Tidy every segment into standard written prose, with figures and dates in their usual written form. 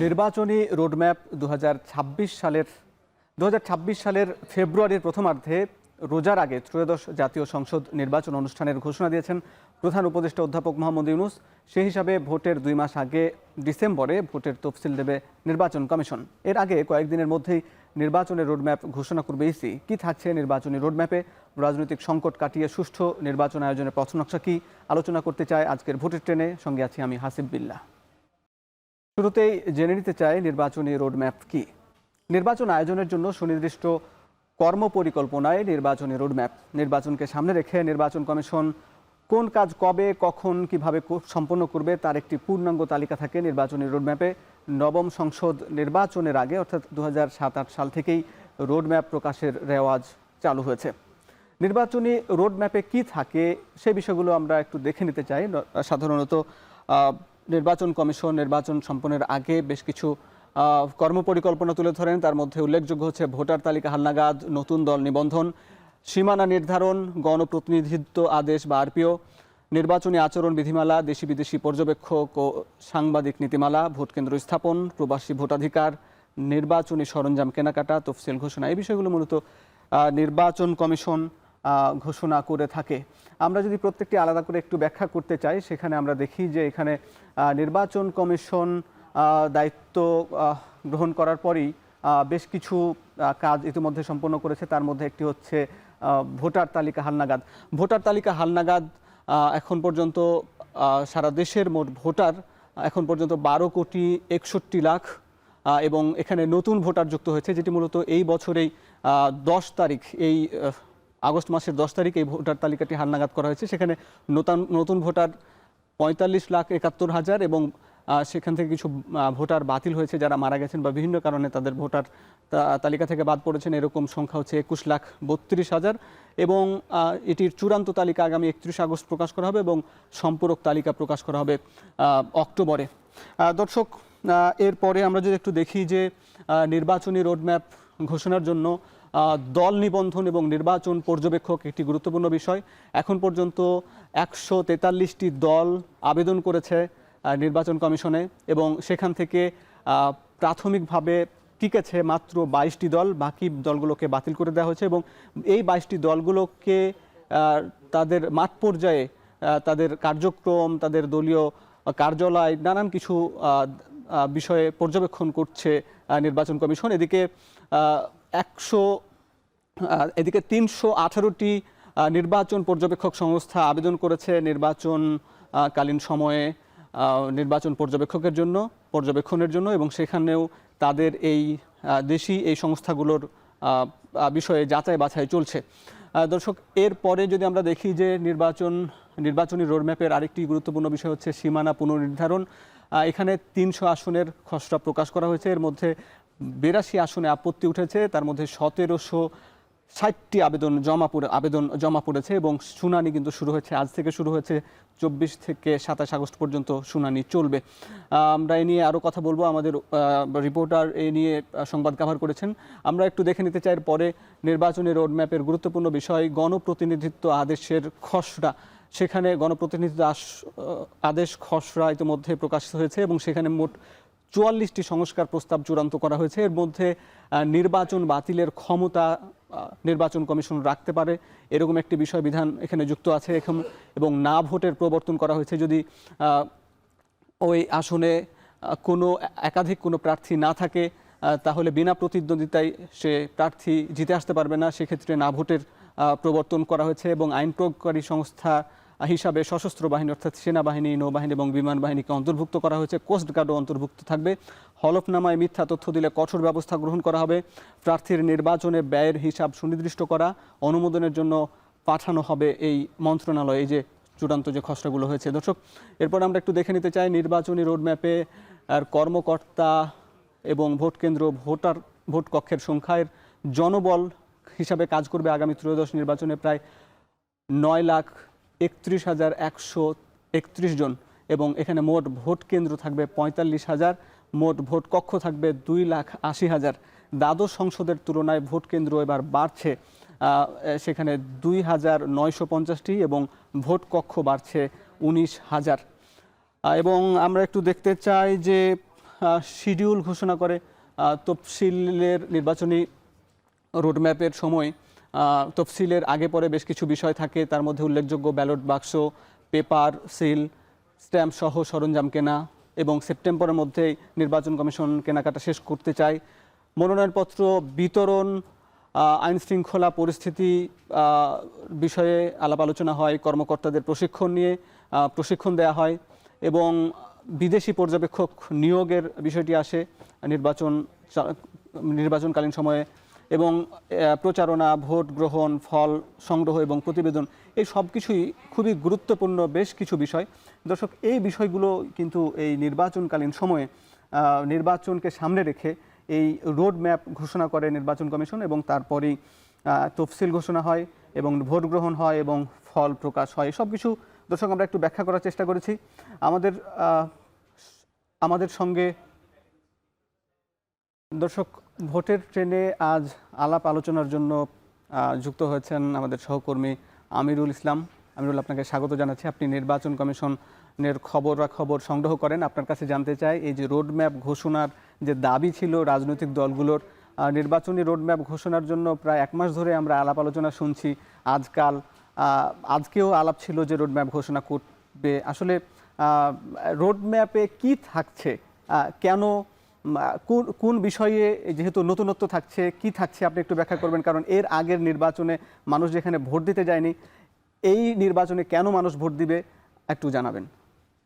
নির্বাচনী রোডম্যাপ 2026 সালের ফেব্রুয়ারির প্রথমার্ধে রোজার আগে ত্রয়োদশ জাতীয় সংসদ নির্বাচন অনুষ্ঠানের ঘোষণা দিয়েছেন প্রধান উপদেষ্টা অধ্যাপক মোহাম্মদ ইউনূস। সেই হিসাবে ভোটের 2 মাস আগে ডিসেম্বরে ভোটের তফসিল দেবে নির্বাচন কমিশন। এর আগে কয়েকদিনের মধ্যেই নির্বাচনের রোডম্যাপ ঘোষণা করবে ইসি। কি থাকছে নির্বাচনী রোডম্যাপে, রাজনৈতিক সংকট কাটিয়ে সুষ্ঠু নির্বাচন আয়োজনের পথনকশা কি, আলোচনা করতে চাই আজকের ভোটের ট্রেনে। সঙ্গে আছি আমি হাসিব বিল্লাহ। শুরুতেই জেনে নিতে চাই নির্বাচনী রোডম্যাপ কি। নির্বাচন আয়োজনের জন্য সুনির্দিষ্ট কর্মপরিকল্পনায় নির্বাচনী রোডম্যাপ। নির্বাচনকে সামনে রেখে নির্বাচন কমিশন কোন কাজ কবে, কখন, কিভাবে সম্পন্ন করবে তার একটি পূর্ণাঙ্গ তালিকা থাকে নির্বাচনী রোডম্যাপে। নবম সংসদ নির্বাচনের আগে অর্থাৎ 2007-08 সাল থেকেই রোডম্যাপ প্রকাশের রেওয়াজ চালু হয়েছে। নির্বাচনী রোডম্যাপে কি থাকে সেই বিষয়গুলো আমরা একটু দেখে নিতে চাই। সাধারণত নির্বাচন কমিশন নির্বাচন সম্পন্নের আগে বেশ কিছু কর্মপরিকল্পনা তুলে ধরেন। তার মধ্যে উল্লেখযোগ্য হচ্ছে ভোটার তালিকা হালনাগাদ, নতুন দল নিবন্ধন, সীমানা নির্ধারণ, গণপ্রতিনিধিত্ব আদেশ বা আরপিও, নির্বাচনী আচরণ বিধিমালা, দেশি বিদেশি পর্যবেক্ষক ও সাংবাদিক নীতিমালা, ভোটকেন্দ্র স্থাপন, প্রবাসী ভোটাধিকার, নির্বাচনী সরঞ্জাম কেনাকাটা, তফসিল ঘোষণা। এই বিষয়গুলো মূলত নির্বাচন কমিশন ঘোষণা করে থাকে। আমরা যদি প্রত্যেকটি আলাদা করে একটু ব্যাখ্যা করতে চাই, সেখানে আমরা দেখি যে এখানে নির্বাচন কমিশন দায়িত্ব গ্রহণ করার পরই বেশ কিছু কাজ ইতিমধ্যে সম্পন্ন করেছে। তার মধ্যে একটি হচ্ছে ভোটার তালিকা হালনাগাদ। ভোটার তালিকা হালনাগাদ এখন পর্যন্ত সারা দেশের মোট ভোটার এখন পর্যন্ত 12,61,00,000 এবং এখানে নতুন ভোটার যুক্ত হয়েছে, যেটি মূলত এই বছরেই 10 তারিখ, এই আগস্ট মাসের 10 তারিখ এই ভোটার তালিকাটি হালনাগাদ করা হয়েছে। সেখানে নতুন ভোটার 45,71,000 এবং সেখান থেকে কিছু ভোটার বাতিল হয়েছে, যারা মারা গেছেন বা বিভিন্ন কারণে তাদের ভোটার তালিকা থেকে বাদ পড়েছেন। এরকম সংখ্যা হচ্ছে 21,32,000 এবং এটির চূড়ান্ত তালিকা আগামী 31 আগস্ট প্রকাশ করা হবে এবং সম্পূরক তালিকা প্রকাশ করা হবে অক্টোবরে। দর্শক, এরপরে আমরা যদি একটু দেখি যে নির্বাচনী রোডম্যাপ ঘোষণার জন্য দল নিবন্ধন এবং নির্বাচন পর্যবেক্ষক একটি গুরুত্বপূর্ণ বিষয়। এখন পর্যন্ত 143টি দল আবেদন করেছে নির্বাচন কমিশনে এবং সেখান থেকে প্রাথমিকভাবে টিকেছে মাত্র 22টি দল। বাকি দলগুলোকে বাতিল করে দেওয়া হয়েছে এবং এই 22টি দলগুলোকে তাদের মাঠ পর্যায়ে তাদের কার্যক্রম, তাদের দলীয় কার্যালয়, নানান কিছু বিষয়ে পর্যবেক্ষণ করছে নির্বাচন কমিশন। এদিকে 318টি নির্বাচন পর্যবেক্ষক সংস্থা আবেদন করেছে নির্বাচনকালীন সময়ে নির্বাচন পর্যবেক্ষণের জন্য এবং সেখানেও তাদের এই দেশি এই সংস্থাগুলোর বিষয়ে যাচাই বাছাই চলছে। দর্শক, এরপরে যদি আমরা দেখি যে নির্বাচনী রোডম্যাপের আরেকটি গুরুত্বপূর্ণ বিষয় হচ্ছে সীমানা পুনর্নির্ধারণ। এখানে 300 আসনের খসড়া প্রকাশ করা হয়েছে। এর মধ্যে 82 আসনে আপত্তি উঠেছে। তার মধ্যে 1760টি আবেদন জমা পড়েছে এবং শুনানি কিন্তু শুরু হয়েছে, আজ থেকে শুরু হয়েছে। 24 থেকে 27 আগস্ট পর্যন্ত শুনানি চলবে। আমরা এ নিয়ে আরও কথা বলবো, আমাদের রিপোর্টার এ নিয়ে সংবাদ কভার করেছেন। আমরা একটু দেখে নিতে চাই পরে নির্বাচনী রোডম্যাপের গুরুত্বপূর্ণ বিষয় গণপ্রতিনিধিত্ব আদেশের খসড়া। সেখানে গণপ্রতিনিধিত্ব আদেশ খসড়া ইতিমধ্যে প্রকাশিত হয়েছে এবং সেখানে মোট 44টি সংস্কার প্রস্তাব চূড়ান্ত করা হয়েছে। এর মধ্যে নির্বাচন বাতিলের ক্ষমতা নির্বাচন কমিশন রাখতে পারে এরকম একটি বিষয় বিধান এখানে যুক্ত আছে এবং না ভোটের প্রবর্তন করা হয়েছে। যদি ওই আসনে একাধিক কোনো প্রার্থী না থাকে তাহলে বিনা প্রতিদ্বন্দ্বিতায় সে প্রার্থী জিতে আসতে পারবে না, সেক্ষেত্রে না ভোটের প্রবর্তন করা হয়েছে এবং আইন প্রয়োগকারী সংস্থা হিসাবে সশস্ত্র বাহিনী অর্থাৎ সেনাবাহিনী, নৌবাহিনী এবং বিমান বাহিনীকে অন্তর্ভুক্ত করা হয়েছে। কোস্টগার্ডও অন্তর্ভুক্ত থাকবে। হলফনামায় মিথ্যা তথ্য দিলে কঠোর ব্যবস্থা গ্রহণ করা হবে। প্রার্থীর নির্বাচনে ব্যয়ের হিসাব সুনির্দিষ্ট করা, অনুমোদনের জন্য পাঠানো হবে এই মন্ত্রণালয়ে এই যে চূড়ান্ত যে খসড়াগুলো হয়েছে। দর্শক, এরপর আমরা একটু দেখে নিতে চাই নির্বাচনী রোডম্যাপে কর্মকর্তা এবং ভোট কক্ষের সংখ্যার জনবল হিসাবে কাজ করবে আগামী ত্রয়োদশ নির্বাচনে প্রায় 9,31,131 জন এবং এখানে মোট ভোট কেন্দ্র থাকবে 45,000, মোট ভোট কক্ষ থাকবে 2,80,000। দ্বাদশ সংসদের তুলনায় ভোট কেন্দ্র এবার বাড়ছে, সেখানে 2,950টি এবং ভোট কক্ষ বাড়ছে 19,000। এবং আমরা একটু দেখতে চাই যে শিডিউল ঘোষণা করে। তফসিলের নির্বাচনী রোডম্যাপের সময় তফসিলের আগে পরে বেশ কিছু বিষয় থাকে, তার মধ্যে উল্লেখযোগ্য ব্যালট বাক্স, পেপার, সিল, স্ট্যাম্প সহ সরঞ্জাম কেনা এবং সেপ্টেম্বরের মধ্যেই নির্বাচন কমিশন কেনাকাটা শেষ করতে চায়। মনোনয়নপত্র বিতরণ, আইন শৃঙ্খলা পরিস্থিতি বিষয়ে আলাপ আলোচনা হয়, কর্মকর্তাদের প্রশিক্ষণ নিয়ে প্রশিক্ষণ দেওয়া হয় এবং বিদেশি পর্যবেক্ষক নিয়োগের বিষয়টি আসে নির্বাচনকালীন সময়ে এবং প্রচারণা, ভোট গ্রহণ, ফল সংগ্রহ এবং প্রতিবেদন, এই সব কিছুই খুবই গুরুত্বপূর্ণ বেশ কিছু বিষয়। দর্শক, এই বিষয়গুলো কিন্তু এই নির্বাচনকালীন সময়ে নির্বাচনকে সামনে রেখে এই রোড ম্যাপ ঘোষণা করে নির্বাচন কমিশন এবং তারপরেই তফসিল ঘোষণা হয় এবং ভোট গ্রহণ হয় এবং ফল প্রকাশ হয়। সব কিছু দর্শক আমরা একটু ব্যাখ্যা করার চেষ্টা করেছি। আমাদের সঙ্গে দর্শক ভোটের ট্রেনে আজ আলাপ আলোচনার জন্য যুক্ত হয়েছেন আমাদের সহকর্মী আমিরুল ইসলাম। আমিরুল, আপনাকে স্বাগত জানাচ্ছি। আপনি নির্বাচন কমিশনের খবর সংগ্রহ করেন। আপনার কাছে জানতে চাই, এই যে রোডম্যাপ ঘোষণার যে দাবি ছিল রাজনৈতিক দলগুলোর, নির্বাচনী রোডম্যাপ ঘোষণার জন্য প্রায় 1 মাস ধরে আমরা আলাপ আলোচনা শুনছি। আজকেও আলাপ ছিল যে রোডম্যাপ ঘোষণা করবে। আসলে রোডম্যাপে কি থাকছে, কেন, কোন বিষয়ে, যেহেতু নতুনত্ব থাকছে, কি থাকছে আপনি একটু ব্যাখ্যা করবেন। কারণ এর আগের নির্বাচনে মানুষ যেখানে ভোট দিতে যায়নি, এই নির্বাচনে কেন মানুষ ভোট দিবে একটু জানাবেন।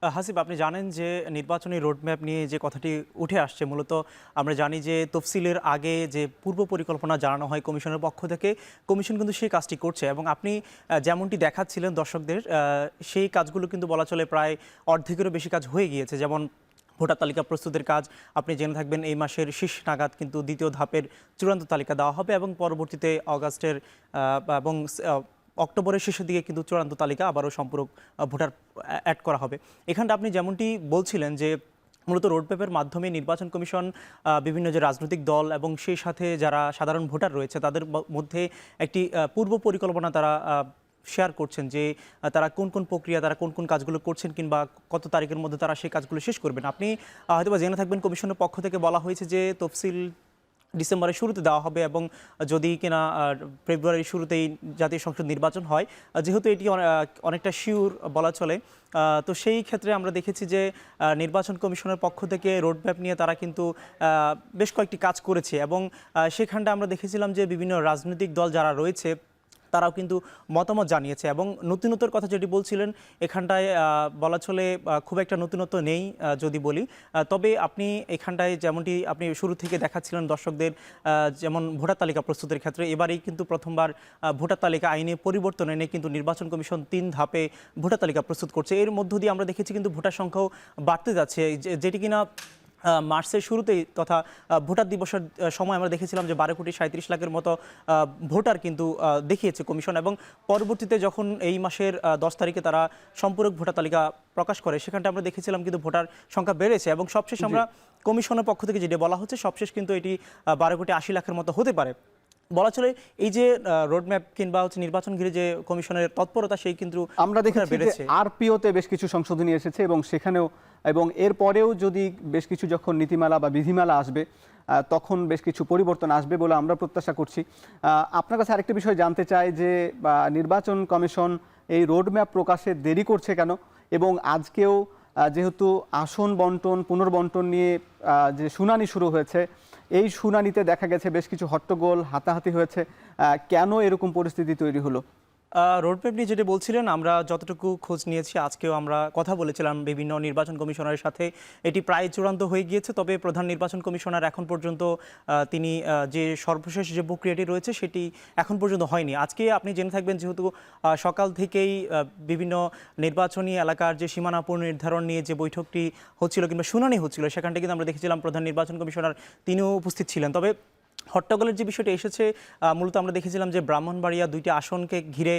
হাসিব, আপনি জানেন যে নির্বাচনী রোডম্যাপ নিয়ে যে কথাটি উঠে আসছে, মূলত আমরা জানি যে তফসিলের আগে যে পূর্ব পরিকল্পনা জানানো হয় কমিশনের পক্ষ থেকে, কমিশন কিন্তু সেই কাজটি করছে এবং আপনি যেমনটি দেখাচ্ছিলেন দর্শকদের, সেই কাজগুলো কিন্তু বলা চলে প্রায় অর্ধেকেরও বেশি কাজ হয়ে গিয়েছে। যেমন ভোটার তালিকা প্রস্তুতের কাজ, আপনি জেনে থাকবেন এই মাসের শেষ নাগাদ কিন্তু দ্বিতীয় ধাপের চূড়ান্ত তালিকা দেওয়া হবে এবং পরবর্তীতে অগাস্টের এবং অক্টোবরের শেষের দিকে কিন্তু চূড়ান্ত তালিকা আবারও সম্পূরক ভোটার অ্যাড করা হবে। এখানটা আপনি যেমনটি বলছিলেন যে মূলত রোডম্যাপের মাধ্যমে নির্বাচন কমিশন বিভিন্ন যে রাজনৈতিক দল এবং সেই সাথে যারা সাধারণ ভোটার রয়েছে তাদের মধ্যে একটি পূর্ব পরিকল্পনা তারা শেয়ার করছেন যে তারা কোন কোন প্রক্রিয়া, তারা কোন কোন কাজগুলো করছেন কিংবা কত তারিখের মধ্যে তারা সেই কাজগুলো শেষ করবেন। আপনি হয়তোবা জেনে থাকবেন কমিশনের পক্ষ থেকে বলা হয়েছে যে তফসিল ডিসেম্বরের শুরুতে দেওয়া হবে এবং যদি কিনা ফেব্রুয়ারির শুরুতেই জাতীয় সংসদ নির্বাচন হয়, যেহেতু এটি অনেকটা শিওর বলা চলে, তো সেই ক্ষেত্রে আমরা দেখেছি যে নির্বাচন কমিশনের পক্ষ থেকে রোডম্যাপ নিয়ে তারা কিন্তু বেশ কয়েকটি কাজ করেছে এবং সেখানটা আমরা দেখেছিলাম যে বিভিন্ন রাজনৈতিক দল যারা রয়েছে তারাও কিন্তু মতামত জানিয়েছে এবং নতুনত্বর কথা যেটি বলছিলেন, এখানটায় বলা চলে খুব একটা নতুনত্ব নেই যদি বলি। তবে আপনি এখানটায় যেমনটি আপনি শুরু থেকে দেখাচ্ছিলেন দর্শকদের, যেমন ভোটার তালিকা প্রস্তুতের ক্ষেত্রে এবারেই কিন্তু প্রথমবার ভোটার তালিকা আইনে পরিবর্তন এনে কিন্তু নির্বাচন কমিশন 3 ধাপে ভোটার তালিকা প্রস্তুত করছে। এর মধ্য দিয়ে আমরা দেখেছি কিন্তু ভোটার সংখ্যাও বাড়তে যাচ্ছে, যেটি কিনা মার্চের শুরুতেই তথা ভোটার দিবসের সময় আমরা দেখেছিলাম যে 12,37,00,000-এর মতো ভোটার কিন্তু দেখিয়েছে কমিশন এবং পরবর্তীতে যখন এই মাসের 10 তারিখে তারা সম্পূরক ভোটার তালিকা প্রকাশ করে, সেখানটা আমরা দেখেছিলাম কিন্তু ভোটার সংখ্যা বেড়েছে এবং সবশেষ আমরা কমিশনের পক্ষ থেকে যেটা বলা হচ্ছে সবশেষ কিন্তু এটি 12,80,00,000-এর মতো হতে পারে। বলা চলে এই যে রোডম্যাপ কিংবা নির্বাচন ঘিরে যে কমিশনের তৎপরতা, সেই কিন্তু আমরা দেখেছি যে আরপিওতে বেশ কিছু সংশোধনী এসেছে এবং সেখানেও এবং এরপরেও যদি বেশ কিছু যখন নীতিমালা বা বিধিমালা আসবে তখন বেশ কিছু পরিবর্তন আসবে বলে আমরা প্রত্যাশা করছি। আপনার কাছে আরেকটা বিষয় জানতে চাই যে নির্বাচন কমিশন এই রোডম্যাপ প্রকাশে দেরি করছে কেন এবং আজকেও যেহেতু আসন বন্টন পুনর্বন্টন নিয়ে যে শুনানি শুরু হয়েছে, এই শুনানিতে দেখা গেছে বেশ কিছু হট্টগোল হাতাহাতি হয়েছে, কেন এরকম পরিস্থিতি তৈরি হলো? রোডম্যাপ নিয়ে যেটা বলছিলেন, আমরা যতটুকু খোঁজ নিয়েছি, আজকেও আমরা কথা বলেছিলাম বিভিন্ন নির্বাচন কমিশনারের সাথে, এটি প্রায় চূড়ান্ত হয়ে গিয়েছে। তবে প্রধান নির্বাচন কমিশনার এখন পর্যন্ত তিনি যে সর্বশেষ যে প্রক্রিয়াটি রয়েছে সেটি এখন পর্যন্ত হয়নি। আজকে আপনি জেনে থাকবেন যেহেতু সকাল থেকেই বিভিন্ন নির্বাচনী এলাকার যে সীমানা পুনর্নির্ধারণ নিয়ে যে বৈঠকটি হচ্ছিল কিংবা শুনানি হচ্ছিল, সেখানটা কিন্তু আমরা দেখেছিলাম প্রধান নির্বাচন কমিশনার তিনিও উপস্থিত ছিলেন। তবে হট্টগোলের যে বিষয়টি এসেছে, মূলত আমরা দেখেছিলাম যে ব্রাহ্মণবাড়িয়া 2টি আসনকে ঘিরে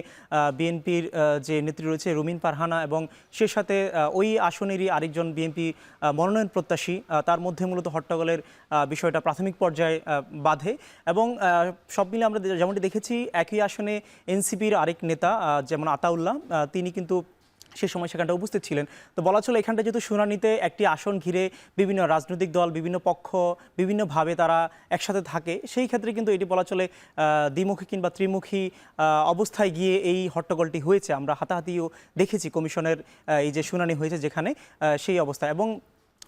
বিএনপির যে নেত্রী রয়েছে রুমিন ফারহানা এবং সে সাথে ওই আসনেরই আরেকজন বিএনপি মনোনয়ন প্রত্যাশী, তার মধ্যে মূলত হট্টগোলের বিষয়টা প্রাথমিক পর্যায়ে বাধে এবং সব মিলে আমরা যেমনটি দেখেছি একই আসনে এনসিপির আরেক নেতা যেমন আতাউল্লাহ, তিনি কিন্তু সেই সময় সেখানটা উপস্থিত ছিলেন। তো বলা চলে এখানটা যেহেতু শুনানিতে একটি আসন ঘিরে বিভিন্ন রাজনৈতিক দল, বিভিন্ন পক্ষ বিভিন্নভাবে তারা একসাথে থাকে, সেই ক্ষেত্রে কিন্তু এটি বলা চলে দ্বিমুখী কিংবা ত্রিমুখী অবস্থায় গিয়ে এই হট্টগোলটি হয়েছে। আমরা হাতাহাতিও দেখেছি কমিশনের এই যে শুনানি হয়েছে যেখানে সেই অবস্থায়। এবং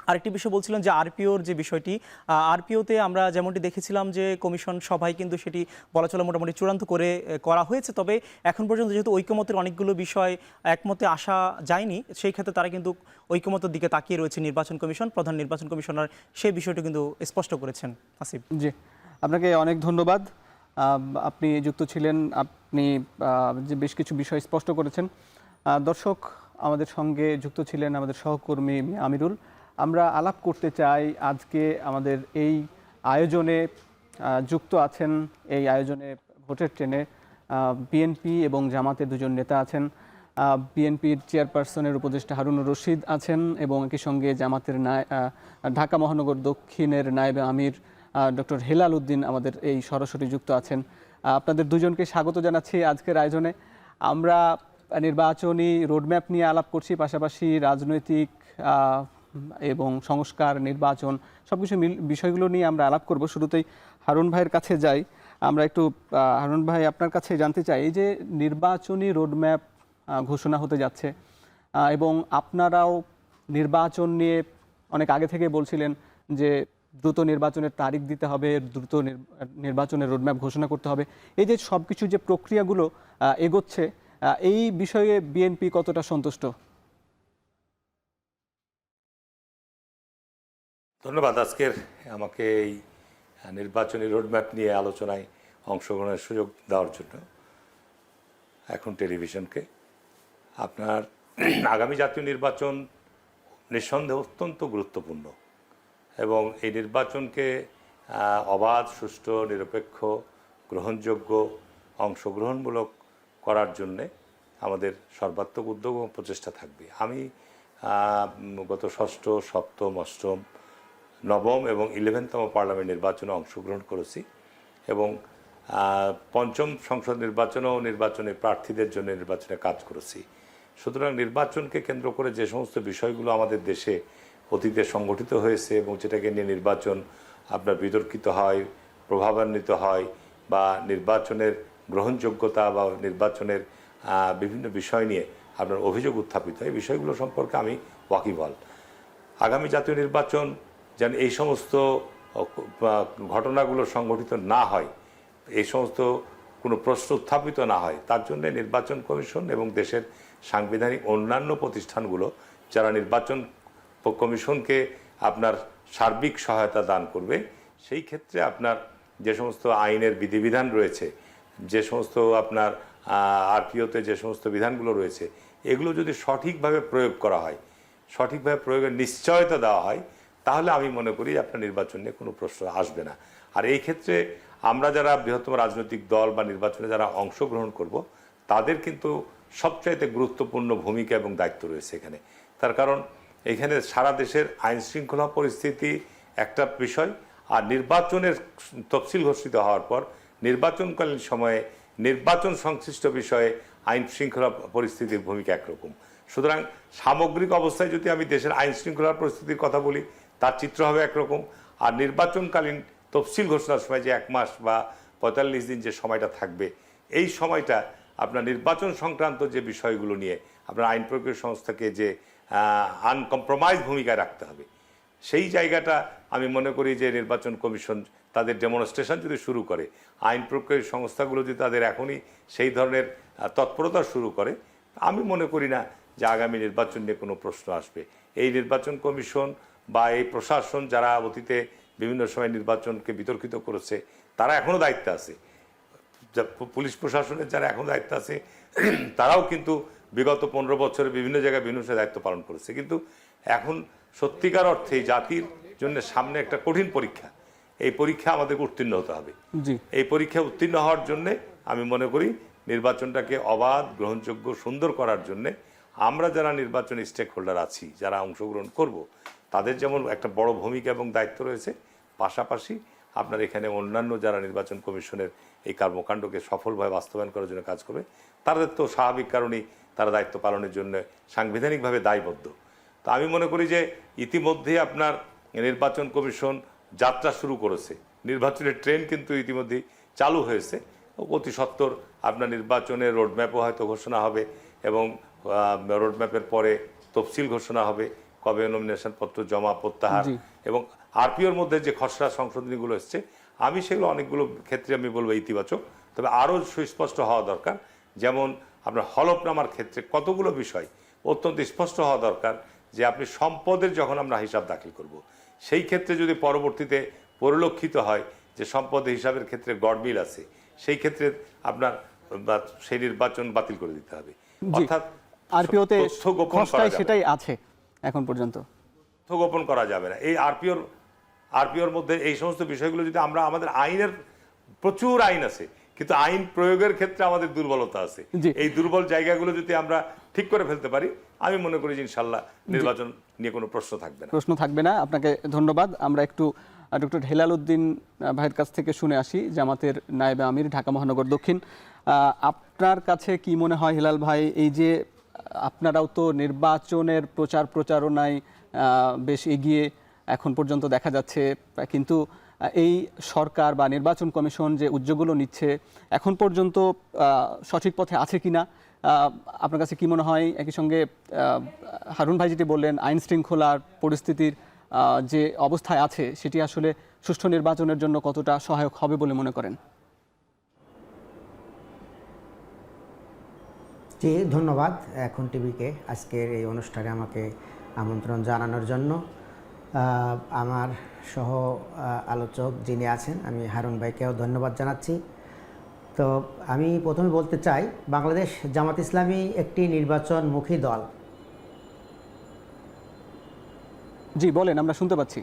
আরেকটি বিষয় বলছিলাম যে আরপিওর যে বিষয়টি, আরপিওতে আমরা যেমনটি দেখেছিলাম যে কমিশন সভায় কিন্তু সেটি বলা চলে মোটামুটি চূড়ান্ত করা হয়েছে। তবে এখন পর্যন্ত যেহেতু ঐকমত্যের অনেকগুলো বিষয় একমতে আসা যায়নি, সেই ক্ষেত্রে তারা কিন্তু ঐকমত্যের দিকে তাকিয়ে রয়েছে নির্বাচন কমিশন। প্রধান নির্বাচন কমিশনার সেই বিষয়টি কিন্তু স্পষ্ট করেছেন। আসিফ, জি, আপনাকে অনেক ধন্যবাদ। আপনি যুক্ত ছিলেন, আপনি যে বেশ কিছু বিষয় স্পষ্ট করেছেন। দর্শক, আমাদের সঙ্গে যুক্ত ছিলেন আমাদের সহকর্মী আমিরুল। আমরা আলাপ করতে চাই আজকে আমাদের এই আয়োজনে যুক্ত আছেন, এই আয়োজনে ভোটের ট্রেনে বিএনপি এবং জামাতের দুজন নেতা আছেন। বিএনপির চেয়ারপারসনের উপদেষ্টা হারুনুর রশিদ আছেন এবং একই সঙ্গে জামাতের ঢাকা মহানগর দক্ষিণের নায়েবে আমির ডক্টর হেলাল উদ্দিন আমাদের এই সরাসরি যুক্ত আছেন। আপনাদের দুজনকে স্বাগত জানাচ্ছি আজকের আয়োজনে। আমরা নির্বাচনী রোডম্যাপ নিয়ে আলাপ করছি, পাশাপাশি রাজনৈতিক এবং সংস্কার, নির্বাচন সবকিছু বিষয়গুলো নিয়ে আমরা আলাপ করব। শুরুতেই হারুন ভাইয়ের কাছে যাই। আমরা একটু হারুন ভাই, আপনার কাছে জানতে চাই, এই যে নির্বাচনী রোডম্যাপ ঘোষণা হতে যাচ্ছে এবং আপনারাও নির্বাচন নিয়ে অনেক আগে থেকে বলছিলেন যে দ্রুত নির্বাচনের তারিখ দিতে হবে, দ্রুত নির্বাচনের রোডম্যাপ ঘোষণা করতে হবে, এই যে সবকিছু যে প্রক্রিয়াগুলো এগোচ্ছে, এই বিষয়ে বিএনপি কতটা সন্তুষ্ট? ধন্যবাদ আজকের আমাকে এই নির্বাচনী রোডম্যাপ নিয়ে আলোচনায় অংশগ্রহণের সুযোগ দেওয়ার জন্য। এখন টেলিভিশনকে আপনার আগামী জাতীয় নির্বাচন নিঃসন্দেহে অত্যন্ত গুরুত্বপূর্ণ এবং এই নির্বাচনকে অবাধ, সুষ্ঠু, নিরপেক্ষ, গ্রহণযোগ্য, অংশগ্রহণমূলক করার জন্যে আমাদের সর্বাত্মক উদ্যোগ এবং প্রচেষ্টা থাকবে। আমি গত ষষ্ঠ, সপ্তম, অষ্টম, নবম এবং 11তম পার্লামেন্ট নির্বাচনে অংশগ্রহণ করেছি এবং পঞ্চম সংসদ নির্বাচনেও নির্বাচনে প্রার্থীদের জন্য নির্বাচনে কাজ করেছি। সুতরাং নির্বাচনকে কেন্দ্র করে যে সমস্ত বিষয়গুলো আমাদের দেশে অতীতে সংগঠিত হয়েছে এবং যেটাকে নিয়ে নির্বাচন আপনার বিতর্কিত হয়, প্রভাবান্বিত হয়, বা নির্বাচনের গ্রহণযোগ্যতা বা নির্বাচনের বিভিন্ন বিষয় নিয়ে আপনার অভিযোগ উত্থাপিত হয়, এই বিষয়গুলো সম্পর্কে আমি ওয়াকিবহাল। আগামী জাতীয় নির্বাচন যেন এই সমস্ত ঘটনাগুলো সংগঠিত না হয়, এই সমস্ত কোনো প্রশ্ন উত্থাপিত না হয়, তার জন্য নির্বাচন কমিশন এবং দেশের সাংবিধানিক অন্যান্য প্রতিষ্ঠানগুলো যারা নির্বাচন কমিশনকে আপনার সার্বিক সহায়তা দান করবে, সেই ক্ষেত্রে আপনার যে সমস্ত আইনের বিধিবিধান রয়েছে, যে সমস্ত আপনার আরপিওতে যে সমস্ত বিধানগুলো রয়েছে, এগুলো যদি সঠিকভাবে প্রয়োগ করা হয়, সঠিকভাবে প্রয়োগের নিশ্চয়তা দেওয়া হয়, তাহলে আমি মনে করি আপনার নির্বাচন নিয়ে কোনো প্রশ্ন আসবে না। আর এই ক্ষেত্রে আমরা যারা বৃহত্তম রাজনৈতিক দল বা নির্বাচনে যারা অংশগ্রহণ করব, তাদের কিন্তু সবচাইতে গুরুত্বপূর্ণ ভূমিকা এবং দায়িত্ব রয়েছে এখানে। তার কারণ এখানে সারা দেশের আইন শৃঙ্খলা পরিস্থিতি একটা বিষয়, আর নির্বাচনের তফসিল ঘোষিত হওয়ার পর নির্বাচনকালীন সময়ে নির্বাচন সংশ্লিষ্ট বিষয়ে আইন শৃঙ্খলা পরিস্থিতির ভূমিকা একরকম। সুতরাং সামগ্রিক অবস্থায় যদি আমি দেশের আইন শৃঙ্খলার পরিস্থিতির কথা বলি, তার চিত্র হবে একরকম। আর নির্বাচনকালীন তফসিল ঘোষণার সময় যে 1 মাস বা 45 দিন যে সময়টা থাকবে, এই সময়টা আপনার নির্বাচন সংক্রান্ত যে বিষয়গুলো নিয়ে আপনার আইন প্রয়োগের সংস্থাকে যে আনকম্প্রোমাইজ ভূমিকা রাখতে হবে, সেই জায়গাটা আমি মনে করি যে নির্বাচন কমিশন তাদের ডেমনস্ট্রেশন যদি শুরু করে, আইন প্রয়োগের সংস্থাগুলো যদি তাদের এখনই সেই ধরনের তৎপরতা শুরু করে, আমি মনে করি না যে আগামী নির্বাচন নিয়ে কোনো প্রশ্ন আসবে। এই নির্বাচন কমিশন বা এই প্রশাসন যারা অতীতে বিভিন্ন সময় নির্বাচনকে বিতর্কিত করেছে, তারা এখনও দায়িত্বে আছে। পুলিশ প্রশাসনের যারা এখন দায়িত্ব আছে, তারাও কিন্তু বিগত 15 বছরে বিভিন্ন জায়গায় বিভিন্ন দায়িত্ব পালন করেছে। কিন্তু এখন সত্যিকার অর্থে জাতির জন্য সামনে একটা কঠিন পরীক্ষা, এই পরীক্ষা আমাদের উত্তীর্ণ হতে হবে। এই পরীক্ষা উত্তীর্ণ হওয়ার জন্যে আমি মনে করি নির্বাচনটাকে অবাধ, গ্রহণযোগ্য, সুন্দর করার জন্যে আমরা যারা নির্বাচনী স্টেক হোল্ডার আছি, যারা অংশগ্রহণ করব, তাদের যেমন একটা বড় ভূমিকা এবং দায়িত্ব রয়েছে, পাশাপাশি আপনার এখানে অন্যান্য যারা নির্বাচন কমিশনের এই কর্মকাণ্ডকে সফলভাবে বাস্তবায়ন করার জন্য কাজ করবে, তাদের তো স্বাভাবিক কারণেই তারা দায়িত্ব পালনের জন্য সাংবিধানিকভাবে দায়বদ্ধ। তো আমি মনে করি যে ইতিমধ্যে আপনার নির্বাচন কমিশন যাত্রা শুরু করেছে, নির্বাচনের ট্রেন কিন্তু ইতিমধ্যেই চালু হয়েছে। অতি সত্বর আপনার নির্বাচনের রোডম্যাপও হয়তো ঘোষণা হবে এবং রোডম্যাপের পরে তফসিল ঘোষণা হবে, কবে নমিনেশন পত্র জমা প্রত্যাহার এবং আরপিওর মধ্যে যে খসড়া সংশোধনীগুলো এসছে, আমি সেগুলো অনেকগুলো ক্ষেত্রে আমি বলবো ইতিবাচক, তবে আরও সুস্পষ্ট হওয়া দরকার। যেমন আপনার হলফনামার ক্ষেত্রে কতগুলো বিষয় অত্যন্ত স্পষ্ট হওয়া দরকার যে আপনি সম্পদের যখন আমরা হিসাব দাখিল করব, সেই ক্ষেত্রে যদি পরবর্তীতে পরিলক্ষিত হয় যে সম্পদের হিসাবের ক্ষেত্রে গড়মিল আছে, সেই ক্ষেত্রে আপনার সেই নির্বাচন বাতিল করে দিতে হবে। অর্থাৎ আরপিওতে তথ্য গোপন করা যাবে না। সেটাই আছে এখন পর্যন্ত, তথ্য গোপন করা যাবে না। এই আরপিওর মধ্যে এই সমস্ত বিষয়গুলো যদি আমরা, আমাদের আইনের প্রচুর আইন আছে, কিন্তু আইন প্রয়োগের ক্ষেত্রে আমাদের দুর্বলতা আছে। এই দুর্বল জায়গাগুলো যদি আমরা ঠিক করে ফেলতে পারি, আমি মনে করি যে ইনশাল্লাহ নির্বাচন নিয়ে কোনো প্রশ্ন থাকবে না। আপনাকে ধন্যবাদ। আমরা একটু ডক্টর হেলাল উদ্দিন ভাইয়ের কাছ থেকে শুনে আসি, জামাতের নায়েবে আমির, ঢাকা মহানগর দক্ষিণ। আপনার কাছে কি মনে হয় হেলাল ভাই, এই যে আপনারাও তো নির্বাচনের প্রচারণায় বেশ এগিয়ে এখন পর্যন্ত দেখা যাচ্ছে, কিন্তু এই সরকার বা নির্বাচন কমিশন যে উদ্যোগগুলো নিচ্ছে এখন পর্যন্ত সঠিক পথে আছে কিনা আপনার কাছে কি মনে হয়? একই সঙ্গে হারুন ভাই যেটি বললেন, আইন শৃঙ্খলার পরিস্থিতির যে অবস্থায় আছে সেটি আসলে সুষ্ঠু নির্বাচনের জন্য কতটা সহায়ক হবে বলে মনে করেন? জি, ধন্যবাদ এখন টিভিকে আজকের এই অনুষ্ঠানে আমাকে আমন্ত্রণ জানানোর জন্য। আমার সহ আলোচক যিনি আছেন, আমি হারুন ভাইকেও ধন্যবাদ জানাচ্ছি। তো আমি প্রথমে বলতে চাই, বাংলাদেশ জামাত ইসলামী একটি নির্বাচনমুখী দল। জি বলেন, আমরা শুনতে পাচ্ছি।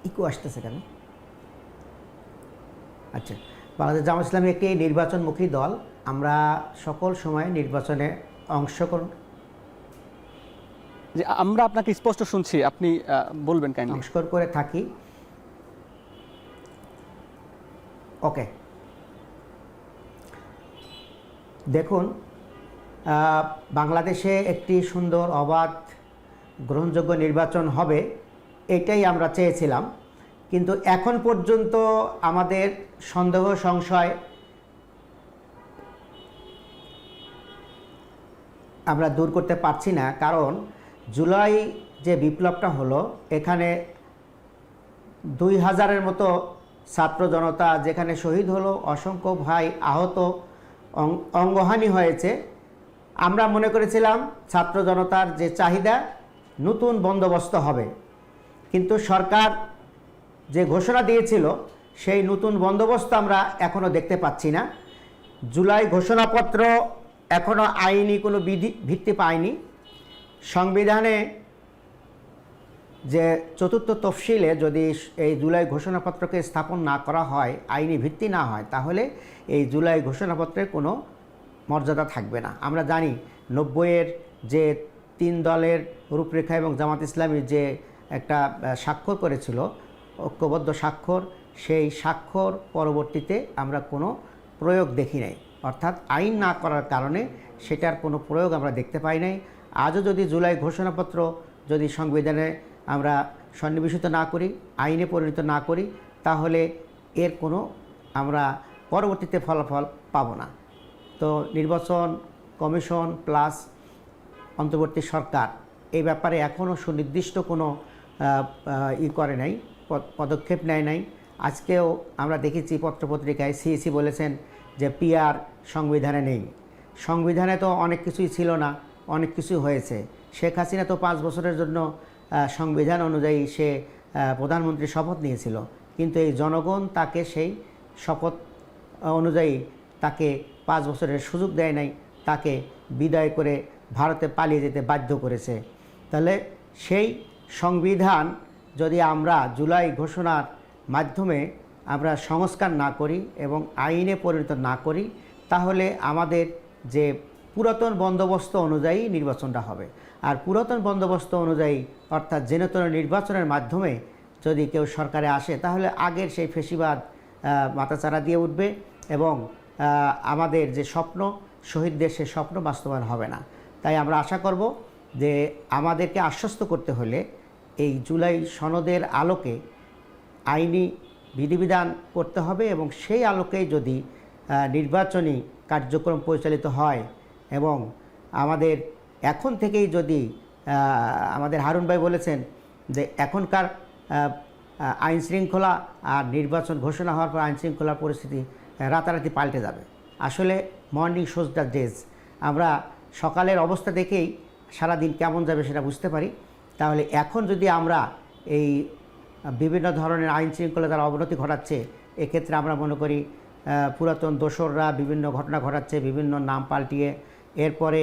ইকো আসতেছে কেন? আচ্ছা, বাংলাদেশ জামাত ইসলামী একটি নির্বাচনমুখী দল। আমরা সকল সময় নির্বাচনে অংশগ্রহণ, যে আমরা আপনাকে স্পষ্ট শুনছি, আপনি বলবেন কাইন্ডলি। অংশগ্রহণ করে থাকি। ওকে, দেখুন, বাংলাদেশে একটি সুন্দর, অবাধ, গ্রহণযোগ্য নির্বাচন হবে, এটাই আমরা চেয়েছিলাম। কিন্তু এখন পর্যন্ত আমাদের সন্দেহ, সংশয় আমরা দূর করতে পারছি না। কারণ জুলাই যে বিপ্লবটা হলো, এখানে 2000-এর মতো ছাত্র জনতা যেখানে শহীদ হলো, অসংখ্য ভাই আহত, অঙ্গহানি হয়েছে। আমরা মনে করেছিলাম ছাত্র জনতার যে চাহিদা, নতুন বন্দোবস্ত হবে, কিন্তু সরকার যে ঘোষণা দিয়েছিল সেই নতুন বন্দোবস্ত আমরা এখনও দেখতে পাচ্ছি না। জুলাই ঘোষণাপত্র এখনও আইনি কোনো ভিত্তি পায়নি। সংবিধানে যে চতুর্থ তফসিলে যদি এই জুলাই ঘোষণাপত্রকে স্থাপন না করা হয়, আইনি ভিত্তি না হয়, তাহলে এই জুলাই ঘোষণাপত্রের কোনো মর্যাদা থাকবে না। আমরা জানি 90-এর যে 3 দলের রূপরেখা এবং জামাত ইসলামী যে একটা স্বাক্ষর করেছিল, ঐক্যবদ্ধ স্বাক্ষর, সেই স্বাক্ষর পরবর্তীতে আমরা কোনো প্রয়োগ দেখি নাই। অর্থাৎ আইন না করার কারণে সেটার কোনো প্রয়োগ আমরা দেখতে পাই নাই। আজও যদি জুলাই ঘোষণাপত্র যদি সংবিধানে আমরা সন্নিবেশিত না করি, আইনে পরিণত না করি, তাহলে এর কোনো আমরা পরবর্তীতে ফলাফল পাব না। তো নির্বাচন কমিশন প্লাস অন্তর্বর্তী সরকার এই ব্যাপারে এখনও সুনির্দিষ্ট কোনো করে নাই, পদক্ষেপ নেয় নাই। আজকেও আমরা দেখেছি পত্রপত্রিকায় সিইসি বলেছেন যে পিআর সংবিধানে নেই। সংবিধানে তো অনেক কিছুই ছিল না, অনেক কিছু হয়েছে। শেখ হাসিনা তো 5 বছরের জন্য সংবিধান অনুযায়ী সে প্রধানমন্ত্রীর শপথ নিয়েছিল, কিন্তু এই জনগণ তাকে সেই শপথ অনুযায়ী তাকে 5 বছরের সুযোগ দেয় নাই, তাকে বিদায় করে ভারতে পালিয়ে যেতে বাধ্য করেছে। তাহলে সেই সংবিধান যদি আমরা জুলাই ঘোষণার মাধ্যমে আমরা সংস্কার না করি এবং আইনে পরিণত না করি, তাহলে আমাদের যে পুরাতন বন্দোবস্ত অনুযায়ী নির্বাচনটা হবে। আর পুরাতন বন্দোবস্ত অনুযায়ী, অর্থাৎ জেনেতন নির্বাচনের মাধ্যমে যদি কেউ সরকারে আসে, তাহলে আগের সেই ফেসিবাদ মাথাচাড়া দিয়ে উঠবে এবং আমাদের যে স্বপ্ন, শহীদদের সে স্বপ্ন বাস্তবায়ন হবে না। তাই আমরা আশা করব যে আমাদেরকে আশ্বস্ত করতে হলে এই জুলাই সনদের আলোকে আইনি বিধিবিধান করতে হবে এবং সেই আলোকেই যদি নির্বাচনী কার্যক্রম পরিচালিত হয় এবং আমাদের এখন থেকেই যদি আমাদের হারুন ভাই বলেছেন যে এখনকার আইন শৃঙ্খলা আর নির্বাচন ঘোষণা হওয়ার পর আইন শৃঙ্খলার পরিস্থিতি রাতারাতি পাল্টে যাবে। আসলে মর্নিং শোজ দ্য ডেজ, আমরা সকালের অবস্থা দেখেই সারাদিন কেমন যাবে সেটা বুঝতে পারি। তাহলে এখন যদি আমরা এই বিভিন্ন ধরনের আইন শৃঙ্খলার অবনতি ঘটাচ্ছে, এক্ষেত্রে আমরা মনে করি পুরাতন দোসররা বিভিন্ন ঘটনা ঘটাচ্ছে, বিভিন্ন নাম পাল্টিয়ে, এরপরে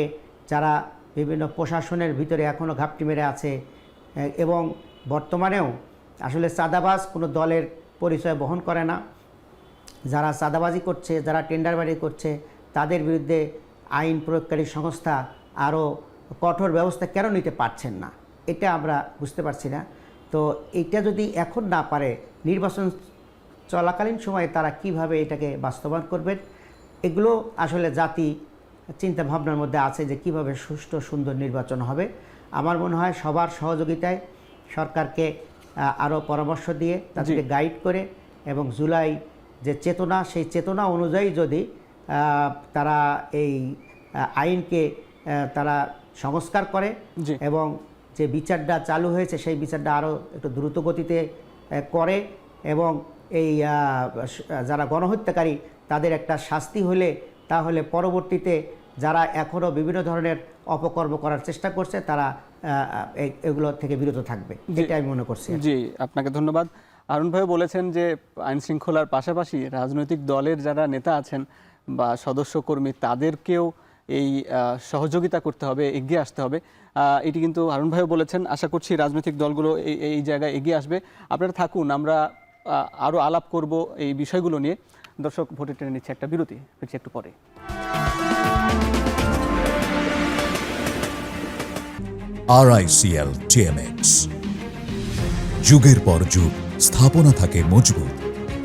যারা বিভিন্ন প্রশাসনের ভিতরে এখনও ঘাপটি মেরে আছে এবং বর্তমানেও আসলে চাঁদাবাজ কোনো দলের পরিচয় বহন করে না। যারা চাঁদাবাজি করছে, যারা টেন্ডারবাজি করছে, তাদের বিরুদ্ধে আইন প্রয়োগকারী সংস্থা আরও কঠোর ব্যবস্থা কেন নিতে পারছেন না, এটা আমরা বুঝতে পারছি না। তো এটা যদি এখন না পারে, নির্বাচন চলাকালীন সময়ে তারা কিভাবে এটাকে বাস্তবায়ন করবেন, এগুলো আসলে জাতি চিন্তা ভাবনার মধ্যে আছে যে কিভাবে সুষ্ঠু সুন্দর নির্বাচন হবে। আমার মনে হয় সবার সহযোগিতায় সরকারকে আরও পরামর্শ দিয়ে তাদেরকে গাইড করে এবং জুলাই যে চেতনা, সেই চেতনা অনুযায়ী যদি তারা এই আইনকে তারা সংস্কার করে এবং যে বিচারটা চালু হয়েছে সেই বিচারটা আরও একটু দ্রুত গতিতে করে এবং এই যারা গণহত্যাকারী তাদের একটা শাস্তি হলে তাহলে পরবর্তীতে যারা এখনও বিভিন্ন ধরনের অপকর্ম করার চেষ্টা করছে তারা এগুলো থেকে বিরত থাকবে, এটা আমি মনে করছি। জি, আপনাকে ধন্যবাদ। হারুন ভাই বলেছেন যে আইন শৃঙ্খলার পাশাপাশি রাজনৈতিক দলের যারা নেতা আছেন বা সদস্য কর্মী তাদেরকেও এই সহযোগিতা করতে হবে, এগিয়ে আসতে হবে। এটি কিন্তু হারুন ভাইও বলেছেন। আশা করছি রাজনৈতিক দলগুলো এই জায়গায় এগিয়ে আসবে। আপনারা থাকুন, আমরা আরও আলাপ করব এই বিষয়গুলো নিয়ে। দর্শক, ভোটে টেনে নিচ্ছে একটা বিরতি, ফিরছি একটু পরে। RICL TMX, যুগের পর যুগ স্থাপনা থাকে মজবুত।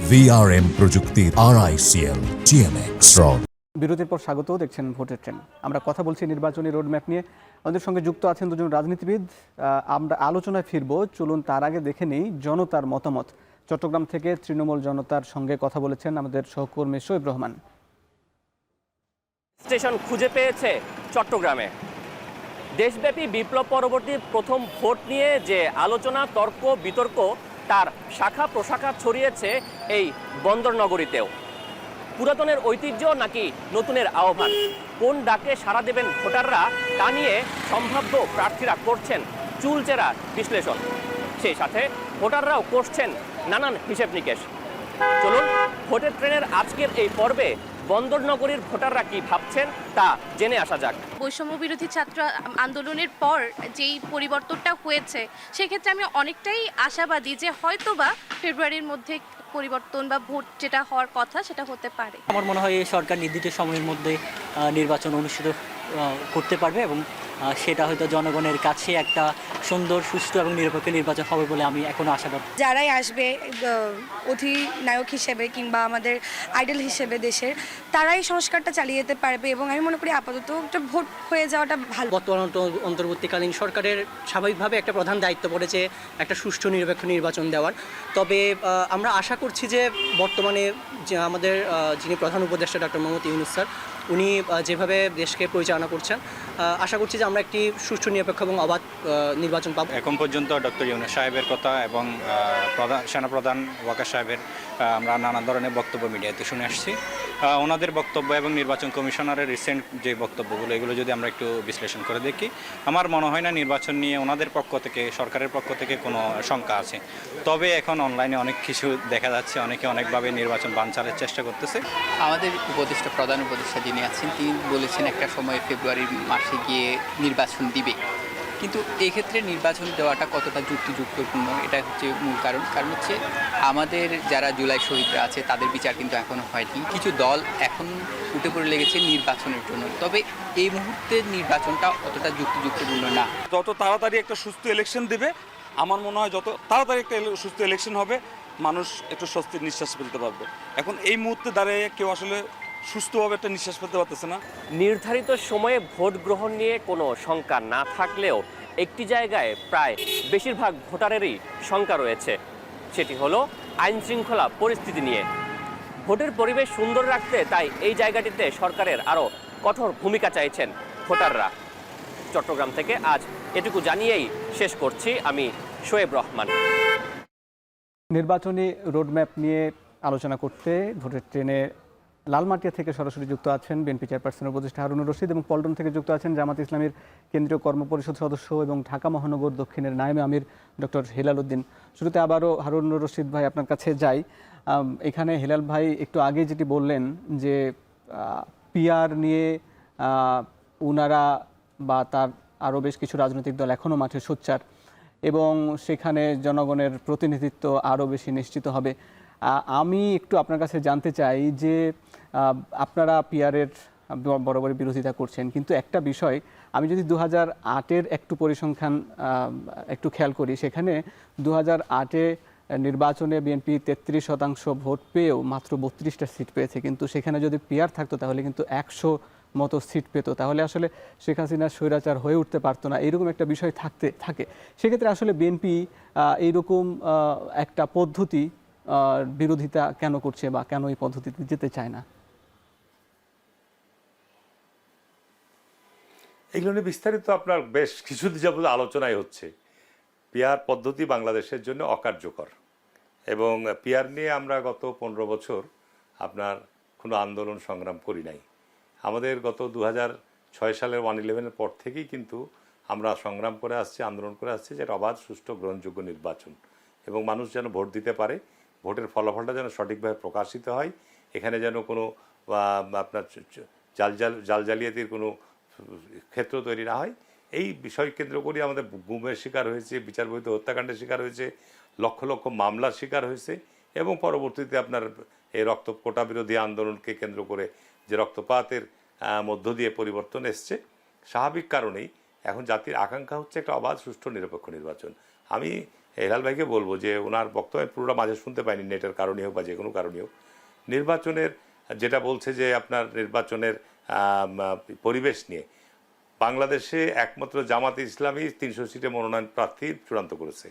VRM প্রযুক্তির RICL TMX রড। বিরতির পর স্বাগত, দেখছেন ভোটের ট্রেন। আমরা কথা বলছি নির্বাচনী রোডম্যাপ নিয়ে। আমাদের সঙ্গে যুক্ত আছেন দুজন রাজনীতিবিদ। আমরা আলোচনায় ফিরবো, চলুন তার আগে দেখে নেই জনতার মতামত। চট্টগ্রাম থেকে তৃণমূল জনতার সঙ্গে কথা বলেছেন আমাদের সহকর্মী শোয়েব রহমান। স্টেশন খুঁজে পেয়েছে চট্টগ্রামে। দেশব্যাপী বিপ্লব পরবর্তী প্রথম ভোট নিয়ে যে আলোচনা, তর্ক বিতর্ক, তার শাখা প্রশাখা ছড়িয়েছে এই বন্দর নগরীতেও। পুরাতনের ঐতিহ্য নাকি নতুনের আহ্বান, কোন ডাকে সাড়া দেবেন ভোটাররা, তা নিয়ে সম্ভাব্য প্রার্থীরা করছেন চুলচেরা বিশ্লেষণ। সেই সাথে ভোটাররাও করছেন নানান হিসেব নিকেশ। চলুন ভোটের ট্রেনের আজকের এই পর্বে বন্দর নগরীর ভোটাররা কি ভাবছেন তা জেনে আসা যাক। বৈষম্য বিরোধী ছাত্র আন্দোলনের পর যেই পরিবর্তনটা হয়েছে, সেক্ষেত্রে আমি অনেকটাই আশাবাদী যে হয়তোবা ফেব্রুয়ারির মধ্যে পরিবর্তন বা ভোট যেটা হওয়ার কথা সেটা হতে পারে। আমার মনে হয় এই সরকার নির্দিষ্ট সময়ের মধ্যে নির্বাচন অনুষ্ঠিত করতে পারবে এবং সেটা হয়তো জনগণের কাছে একটা সুন্দর, সুষ্ঠু এবং নিরপেক্ষ নির্বাচন হবে বলে আমি এখনো আশাবাদী। যারাই আসবে অধিনায়ক হিসেবে কিংবা আমাদের আইডল হিসেবে দেশের, তারাই সংস্কারটা চালিয়ে যেতে পারবে এবং আমি মনে করি আপাতত একটা ভোট হয়ে যাওয়াটা ভালো। বর্তমান অন্তর্বর্তীকালীন সরকারের স্বাভাবিকভাবে একটা প্রধান দায়িত্ব পড়েছে একটা সুষ্ঠু নিরপেক্ষ নির্বাচন দেওয়ার। তবে আমরা আশা করছি যে বর্তমানে যে আমাদের যিনি প্রধান উপদেষ্টা ডক্টর মোহাম্মদ ইউনূস স্যার, উনি যেভাবে দেশকে পরিচালনা করছেন, আশা করছি যে আমরা একটি সুষ্ঠু নিরপেক্ষ এবং অবাধ নির্বাচন পাবো। এখন পর্যন্ত ডক্টর ইউনূস সাহেবের কথা এবং সেনাপ্রধান ওয়াকার সাহেবের আমরা নানা ধরনের বক্তব্য মিডিয়াতে শুনে আসছি। ওনাদের বক্তব্য এবং নির্বাচন কমিশনারের রিসেন্ট যে বক্তব্যগুলো, এগুলো যদি আমরা একটু বিশ্লেষণ করে দেখি, আমার মনে হয় না নির্বাচন নিয়ে ওনাদের পক্ষ থেকে, সরকারের পক্ষ থেকে কোনো শঙ্কা আছে। তবে এখন অনলাইনে অনেক কিছু দেখা যাচ্ছে, অনেকে অনেকভাবে নির্বাচন বানচালের চেষ্টা করতেছে। আমাদের উপদেষ্টা, প্রধান উপদেষ্টা যিনি আছেন, তিনি বলেছেন একটা সময় ফেব্রুয়ারি মাসে গিয়ে নির্বাচন দিবে, কিন্তু এই ক্ষেত্রে নির্বাচন দেওয়াটা কতটা যুক্তিযুক্তপূর্ণ, এটা হচ্ছে মূল কারণ হচ্ছে আমাদের যারা জুলাই শহীদরা আছে তাদের বিচার কিন্তু এখনও হয়নি। কিছু দল এখন উঠে পড়ে লেগেছে নির্বাচনের জন্য, তবে এই মুহূর্তে নির্বাচনটা অতটা যুক্তিযুক্তপূর্ণ না। যত তাড়াতাড়ি একটা সুস্থ ইলেকশন দেবে, আমার মনে হয় যত তাড়াতাড়ি একটা সুস্থ ইলেকশন হবে, মানুষ একটু স্বস্তির নিঃশ্বাস ফেলতে পারবে। এখন এই মুহূর্তে দাঁড়িয়ে কেউ আসলে সুস্থভাবে একটা নিঃশ্বাস ফেলতে পারতেছে না। নির্ধারিত সময়ে ভোট গ্রহণ নিয়ে কোনো শঙ্কা না থাকলেও একটি জায়গায় প্রায় বেশিরভাগ ভোটারেরই শঙ্কা রয়েছে, সেটি হলো আইন শৃঙ্খলা পরিস্থিতি নিয়ে। ভোটের পরিবেশ সুন্দর রাখতে তাই এই জায়গাটিতে সরকারের আরও কঠোর ভূমিকা চাইছেন ভোটাররা। চট্টগ্রাম থেকে আজ এটুকু জানিয়েই শেষ করছি। আমি শোয়েব রহমান। নির্বাচনী রোডম্যাপ নিয়ে আলোচনা করতে ভোটের ট্রেনে লালমাটিয়া থেকে সরাসরি যুক্ত আছেন বিএনপি চেয়ারপারসনের উপদেষ্টা হারুনুর রশিদ, এবং পল্টন থেকে যুক্ত আছেন জামাত ইসলামীর কেন্দ্রীয় কর্মপরিষদ সদস্য এবং ঢাকা মহানগর দক্ষিণের নায়েবে আমির ডক্টর হেলাল উদ্দিন। শুরুতে আবারও হারুনুর রশিদ ভাই আপনার কাছে যাই। এখানে হেলাল ভাই একটু আগে যেটি বললেন যে পিআর নিয়ে উনারা বা তার আরও বেশ কিছু রাজনৈতিক দল এখনও মাঠে সোচ্চার এবং সেখানে জনগণের প্রতিনিধিত্ব আরও বেশি নিশ্চিত হবে। আমি একটু আপনার কাছে জানতে চাই যে আপনারা পিআরের বরাবরই বিরোধিতা করছেন, কিন্তু একটা বিষয় আমি যদি 2008-এর একটু পরিসংখ্যান একটু খেয়াল করি, সেখানে 2008-এ নির্বাচনে বিএনপি 33% ভোট পেয়েও মাত্র 32টা সিট পেয়েছে, কিন্তু সেখানে যদি পিআর থাকতো তাহলে কিন্তু 100 মতো সিট পেত। তাহলে আসলে শেখ হাসিনা স্বৈরাচার হয়ে উঠতে পারতো না, এইরকম একটা বিষয় থাকে। সেক্ষেত্রে আসলে বিএনপি এইরকম একটা পদ্ধতি বিরোধিতা কেন করছে বা কেন এই পদ্ধতিতে যেতে চায় না? এগুলো নিয়ে বিস্তারিত আপনার বেশ কিছুদিন যাবত আলোচনাই হচ্ছে। পিআর পদ্ধতি বাংলাদেশের জন্য অকার্যকর, এবং পিআর নিয়ে আমরা গত 15 বছর আপনার কোনো আন্দোলন সংগ্রাম করি নাই। আমাদের গত 2006 সালের 1/11-এর পর থেকেই কিন্তু আমরা সংগ্রাম করে আসছি, আন্দোলন করে আসছি যে অবাধ, সুষ্ঠু, গ্রহণযোগ্য নির্বাচন, এবং মানুষ যেন ভোট দিতে পারে, ভোটের ফলাফলটা যেন সঠিকভাবে প্রকাশিত হয়, এখানে যেন কোনো আপনার জালিয়াতির কোনো ক্ষেত্র তৈরি না হয়। এই বিষয় কেন্দ্র করে আমাদের গুমের শিকার হয়েছে, বিচার বহির্ভূত হত্যাকাণ্ডের শিকার হয়েছে, লক্ষ লক্ষ মামলার শিকার হয়েছে, এবং পরবর্তীতে আপনার এই কোটা বিরোধী আন্দোলনকে কেন্দ্র করে যে রক্তপাতের মধ্য দিয়ে পরিবর্তন এসছে। স্বাভাবিক কারণেই এখন জাতির আকাঙ্ক্ষা হচ্ছে একটা অবাধ, সুষ্ঠু, নিরপেক্ষ নির্বাচন। আমি হেলাল ভাইকে বলবো যে ওনার বক্তব্য পুরোটা মাঝে শুনতে পাইনি, নেটের কারণে হোক বা যে কোনো কারণে হোক, নির্বাচনের যেটা বলছে যে আপনার নির্বাচনের পরিবেশ নিয়ে বাংলাদেশে একমাত্র জামাত ইসলামী 300 সিটে মনোনয়ন প্রার্থী চূড়ান্ত করেছে,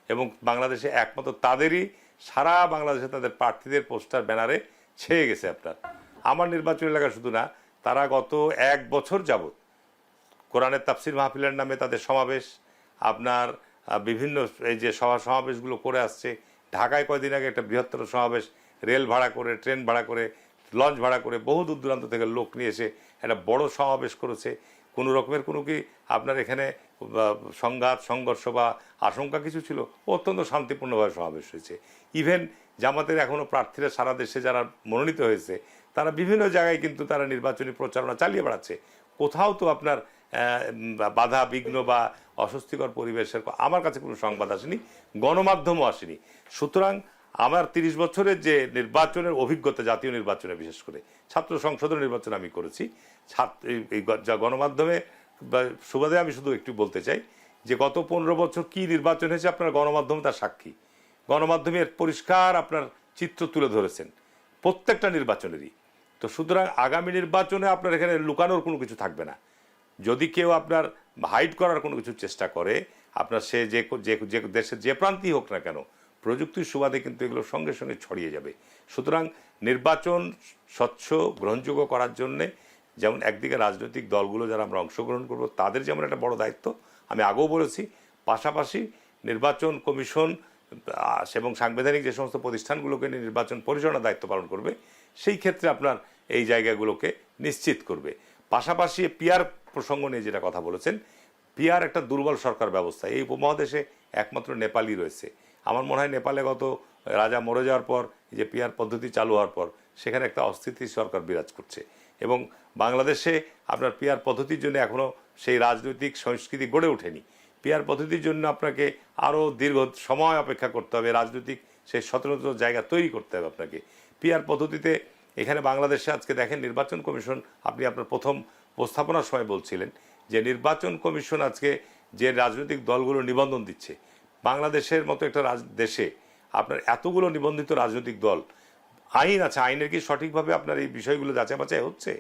এবং বাংলাদেশে একমাত্র তাদেরই সারা বাংলাদেশে তাদের প্রার্থীদের পোস্টার ব্যানারে ছেয়ে গেছে। আপনার আমার নির্বাচন এলাকা শুধু না, তারা গত 1 বছর যাবত কোরআনের তাফসির মাহফিলের নামে তাদের সমাবেশ, আপনার বিভিন্ন এই যে সমাবেশগুলো করে আসছে। ঢাকায় কয়েকদিন আগে একটা বৃহত্তর সমাবেশ, রেল ভাড়া করে, ট্রেন ভাড়া করে, লঞ্চ ভাড়া করে বহু দূর দূরান্ত থেকে লোক নিয়ে এসে একটা বড় সমাবেশ করেছে। কোনো রকমের কোনো কি আপনার এখানে সংঘাত, সংঘর্ষ বা আশঙ্কা কিছু ছিল? অত্যন্ত শান্তিপূর্ণভাবে সমাবেশ হয়েছে। ইভেন জামাতের এখনও প্রার্থীরা সারা দেশে যারা মনোনীত হয়েছে, তারা বিভিন্ন জায়গায় কিন্তু তারা নির্বাচনী প্রচারণা চালিয়ে বেড়াচ্ছে। কোথাও তো আপনার বাধা বিঘ্ন বা অস্বস্তিকর পরিবেশের আমার কাছে কোনো সংবাদ আসেনি, গণমাধ্যমও আসেনি। সুতরাং আমার 30 বছরের যে নির্বাচনের অভিজ্ঞতা, জাতীয় নির্বাচনে বিশেষ করে ছাত্র সংসদের নির্বাচন আমি করেছি, গণমাধ্যমে সুবাদে আমি শুধু একটু বলতে চাই যে গত 15 বছর কি নির্বাচন হয়েছে আপনার গণমাধ্যম তার সাক্ষী। গণমাধ্যমের পরিষ্কার আপনার চিত্র তুলে ধরেছেন প্রত্যেকটা নির্বাচনেরই। তো সুতরাং আগামী নির্বাচনে আপনার এখানে লুকানোর কোনো কিছু থাকবে না। যদি কেউ আপনার হাইড করার কোনো কিছু চেষ্টা করে, আপনার সে যে দেশের যে প্রান্তেই হোক না কেন, প্রযুক্তির সুবাদে কিন্তু এগুলো সঙ্গে সঙ্গে ছড়িয়ে যাবে। সুতরাং নির্বাচন স্বচ্ছ, গ্রহণযোগ্য করার জন্যে যেমন একদিকে রাজনৈতিক দলগুলো যারা আমরা অংশগ্রহণ করব তাদের যেমন একটা বড় দায়িত্ব, আমি আগেও বলেছি, পাশাপাশি নির্বাচন কমিশন এবং সাংবিধানিক যে সমস্ত প্রতিষ্ঠানগুলোকে নিয়ে নির্বাচন পরিচালনার দায়িত্ব পালন করবে, সেই ক্ষেত্রে আপনার এই জায়গাগুলোকে নিশ্চিত করবে। পাশাপাশি পিআর প্রসঙ্গ নিয়ে যেটা কথা বলেছেন, পিআর একটা দুর্বল সরকার ব্যবস্থা। এই উপমহাদেশে একমাত্র নেপালই রয়েছে। আমার মনে হয় নেপালে গত রাজা মরে যাওয়ার পর যে পিআর পদ্ধতি চালু হওয়ার পর সেখানে একটা অস্থিতিশীল সরকার বিরাজ করছে, এবং বাংলাদেশে আপনার পিআর পদ্ধতির জন্য এখনও সেই রাজনৈতিক সংস্কৃতি গড়ে ওঠেনি। পিআর পদ্ধতির জন্য আপনাকে আরও দীর্ঘ সময় অপেক্ষা করতে হবে, রাজনৈতিক সেই স্বতন্ত্র জায়গা তৈরি করতে হবে আপনাকে। পিআর পদ্ধতিতে এখানে বাংলাদেশে আজকে দেখেন নির্বাচন কমিশন, আপনি আপনার প্রথম উপস্থাপনার সময় বলছিলেন যে নির্বাচন কমিশন আজকে যে রাজনৈতিক দলগুলো নিবন্ধন দিচ্ছে, বাংলাদেশের মতো একটা দেশে আপনার এতগুলো নিবন্ধিত রাজনৈতিক দল, আইন আছে, আইনের কি সঠিকভাবে আপনার এই বিষয়গুলো যাচাই বাছাই হচ্ছে?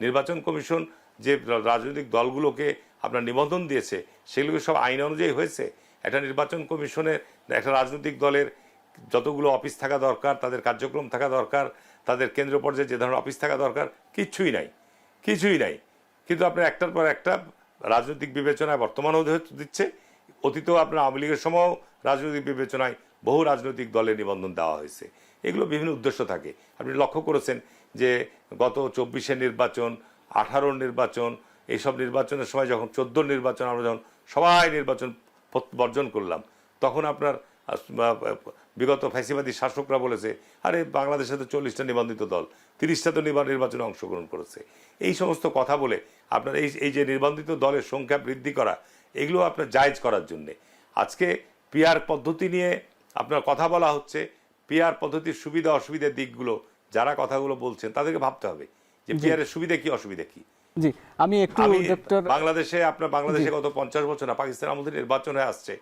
নির্বাচন কমিশন যে রাজনৈতিক দলগুলোকে আপনার নিবন্ধন দিয়েছে সেগুলো সব আইন অনুযায়ী হয়েছে? একটা নির্বাচন কমিশনের একটা রাজনৈতিক দলের যতগুলো অফিস থাকা দরকার, তাদের কার্যক্রম থাকা দরকার, তাদের কেন্দ্র পর্যায়ে যে ধরনের অফিস থাকা দরকার, কিছুই নাই। কিন্তু আপনার একটার পর একটা রাজনৈতিক বিবেচনায় বর্তমানেও দিচ্ছে, অতীতেও আপনার আওয়ামী লীগের সময়ও রাজনৈতিক বিবেচনায় বহু রাজনৈতিক দলের নিবন্ধন দেওয়া হয়েছে। এগুলো বিভিন্ন উদ্দেশ্য থাকে। আপনি লক্ষ্য করেছেন যে গত 24-এর নির্বাচন, 18-র নির্বাচন, এইসব নির্বাচনের সময় যখন 14-র নির্বাচন আমরা যখন সবাই নির্বাচন বর্জন করলাম, তখন আপনার বিগত ফ্যাসিবাদী শাসকরা বলেছে, আরে বাংলাদেশে তো 40টা নিবন্ধিত দল, 30টা তো নির্বাচনে অংশগ্রহণ করেছে। এই সমস্ত কথা বলে আপনার এই যে নিবন্ধিত দলের সংখ্যা বৃদ্ধি করা, এগুলো আপনার জায়েজ করার জন্যে আজকে পিআর পদ্ধতি নিয়ে আপনার কথা বলা হচ্ছে। পিআর পদ্ধতির সুবিধা অসুবিধার দিকগুলো যারা কথাগুলো বলছেন তাদেরকে ভাবতে হবে যে পিআরের সুবিধা কি অসুবিধা কি। জি, আমি একটু বাংলাদেশে গত 50 বছর না, পাকিস্তান আমাদের নির্বাচন হয়ে আসছে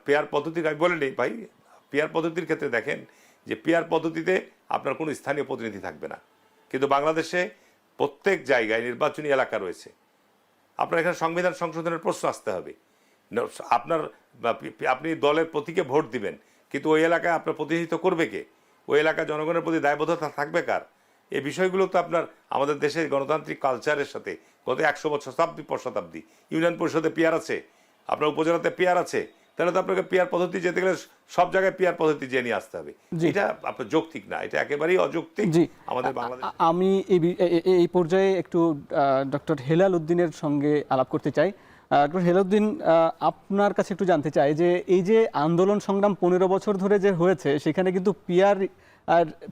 পিআর পদ্ধতির, আমি বলে নেই ভাই, পিআর পদ্ধতির ক্ষেত্রে দেখেন যে পিআর পদ্ধতিতে আপনার কোনো স্থানীয় প্রতিনিধি থাকবে না, কিন্তু বাংলাদেশে প্রত্যেক জায়গায় নির্বাচনী এলাকা রয়েছে। আপনার এখানে সংবিধান সংশোধনের প্রশ্ন আসতে হবে। আপনি দলের প্রতীকে ভোট দিবেন, কিন্তু ওই এলাকায় আপনার প্রতিনিধিত্ব করবে কে? ওই এলাকায় জনগণের প্রতি দায়বদ্ধতা থাকবে কার? এই বিষয়গুলো তো আপনার আমাদের দেশের গণতান্ত্রিক কালচারের সাথে গত 100 বছর, শতাব্দী ইউনিয়ন পরিষদে পিআর আছে, আপনার উপজেলাতে পিআর আছে, তাহলে তো আপনাকে পিআর পদ্ধতি যেতে গেলে সব জায়গায় পিআর পদ্ধতি যে নিয়ে আসতে হবে। এটা আপনার যৌক্তিক না, এটা একেবারেই অযৌক্তিক। আমাদের বাংলাদেশ, আমি এই পর্যায়ে একটু ডক্টর হেলাল উদ্দিনের সঙ্গে আলাপ করতে চাই। ডক্টর হেলাল উদ্দিন, আপনার কাছে একটু জানতে চাই যে এই যে আন্দোলন সংগ্রাম 15 বছর ধরে যে হয়েছে, সেখানে কিন্তু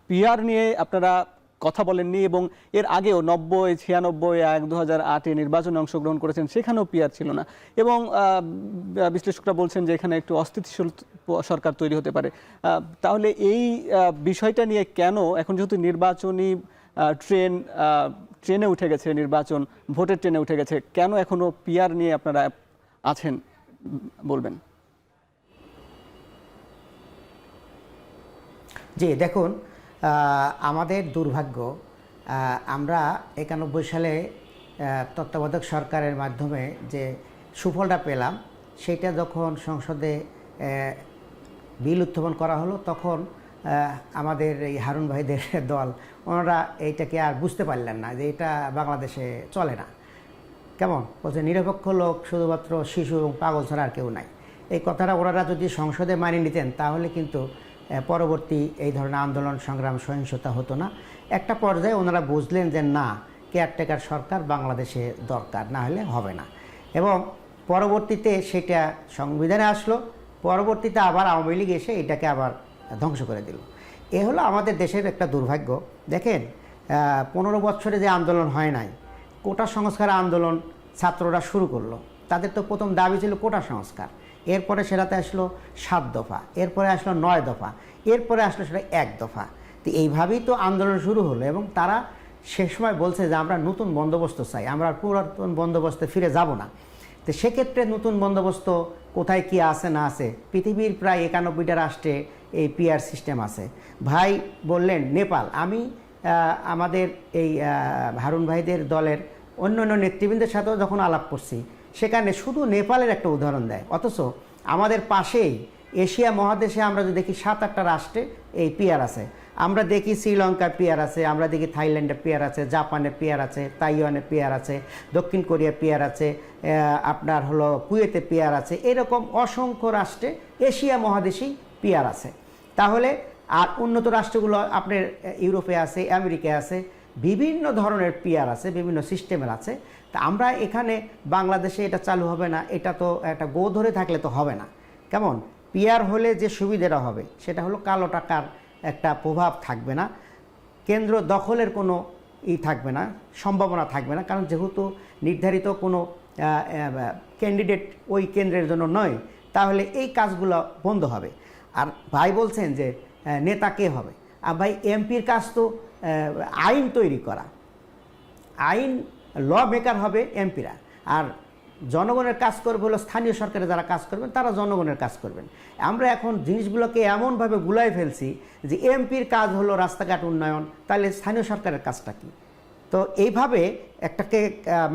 পিআর নিয়ে আপনারা কথা বলেননি, এবং এর আগেও 90, 96, 2008-এ নির্বাচনে অংশগ্রহণ করেছেন, সেখানেও পিআর ছিল না, এবং বিশ্লেষকরা বলছেন যে এখানে একটু অস্থিতিশীল সরকার তৈরি হতে পারে। তাহলে এই বিষয়টা নিয়ে কেন এখন, যেহেতু নির্বাচনী ট্রেনে উঠে গেছে, নির্বাচন ভোটের ট্রেনে উঠে গেছে, কেন এখনো পিআর নিয়ে আপনারা আছেন বলবেন? জি, দেখুন, আমাদের দুর্ভাগ্য, আমরা 91 সালে তত্ত্বাবধায়ক সরকারের মাধ্যমে যে সুফলটা পেলাম, সেটা যখন সংসদে বিল উত্থাপন করা হলো, তখন আমাদের এই হারুন ভাইদের দল, ওনারা এইটাকে আর বুঝতে পারলেন না যে এটা বাংলাদেশে চলে না। কেমন বলছে, নিরপেক্ষ লোক শুধুমাত্র শিশু এবং পাগল ছাড়া আর কেউ নাই। এই কথাটা ওনারা যদি সংসদে মানিয়ে নিতেন, তাহলে কিন্তু পরবর্তী এই ধরনের আন্দোলন সংগ্রাম সহিংসতা হতো না। একটা পর্যায়ে ওনারা বুঝলেন যে না, কেয়ারটেকার সরকার বাংলাদেশে দরকার, না হলে হবে না, এবং পরবর্তীতে সেটা সংবিধানে আসলো। পরবর্তীতে আবার আওয়ামী লীগ এসে এটাকে আবার ধ্বংস করে দিল। এ হলো আমাদের দেশের একটা দুর্ভাগ্য। দেখেন, 15 বছরে যে আন্দোলন হয় নাই, কোটা সংস্কার আন্দোলন ছাত্ররা শুরু করলো। তাদের তো প্রথম দাবি ছিল কোটা সংস্কার, এরপরে সেটাতে আসলো 7 দফা, এরপরে আসলো 9 দফা, এরপরে আসলো সেটা 1 দফা। তো এইভাবেই তো আন্দোলন শুরু হলো, এবং তারা সে সময় বলছে যে আমরা নতুন বন্দোবস্ত চাই, আমরা পুরাতন বন্দোবস্তে ফিরে যাব না। তো সেক্ষেত্রে নতুন বন্দোবস্ত কোথায় কি আছে না আছে, পৃথিবীর প্রায় 91টা রাষ্ট্রে এই পিআর সিস্টেম আছে। ভাই বললেন নেপাল, আমি আমাদের এই হারুন ভাইদের দলের অন্য নেতৃবৃন্দের সাথেও যখন আলাপ করছি, সেখানে শুধু নেপালের একটা উদাহরণ দেয়, অথচ আমাদের পাশেই এশিয়া মহাদেশে আমরা যদি দেখি 7-8টা রাষ্ট্রে এই পিআর আছে। আমরা দেখি শ্রীলঙ্কার পিআর আছে, আমরা দেখি থাইল্যান্ডের পিআর আছে, জাপানের পিআর আছে, তাইওয়ানের পিআর আছে, দক্ষিণ কোরিয়ার পিআর আছে, আপনার হলো কুয়েতে পিআর আছে। এরকম অসংখ্য রাষ্ট্রে এশিয়া মহাদেশেই পিআর আছে। তাহলে আর উন্নত রাষ্ট্রগুলো আপনার ইউরোপে আছে, আমেরিকায় আছে, বিভিন্ন ধরনের পিআর আছে, বিভিন্ন সিস্টেমের আছে। তা আমরা এখানে বাংলাদেশে এটা চালু হবে না, এটা তো একটা গো ধরে থাকলে তো হবে না। কেমন, পিআর হলে যে সুবিধাটা হবে সেটা হলো কালো টাকার একটা প্রভাব থাকবে না, কেন্দ্র দখলের কোনো থাকবে না, সম্ভাবনা থাকবে না, কারণ যেহেতু নির্ধারিত কোনো ক্যান্ডিডেট ওই কেন্দ্রের জন্য নয়, তাহলে এই কাজগুলো বন্ধ হবে। আর ভাই বলছেন যে নেতা কে হবে, আর ভাই এমপির কাজ তো আইন তৈরি করা, আইন ল মেকার হবে এমপিরা, আর জনগণের কাজ করবে হলো স্থানীয় সরকারে যারা কাজ করবেন তারা জনগণের কাজ করবেন। আমরা এখন জিনিসগুলোকে এমনভাবে গুলাই ফেলছি যে এমপির কাজ হলো রাস্তাঘাট উন্নয়ন, তাহলে স্থানীয় সরকারের কাজটা কী? তো এইভাবে একটাকে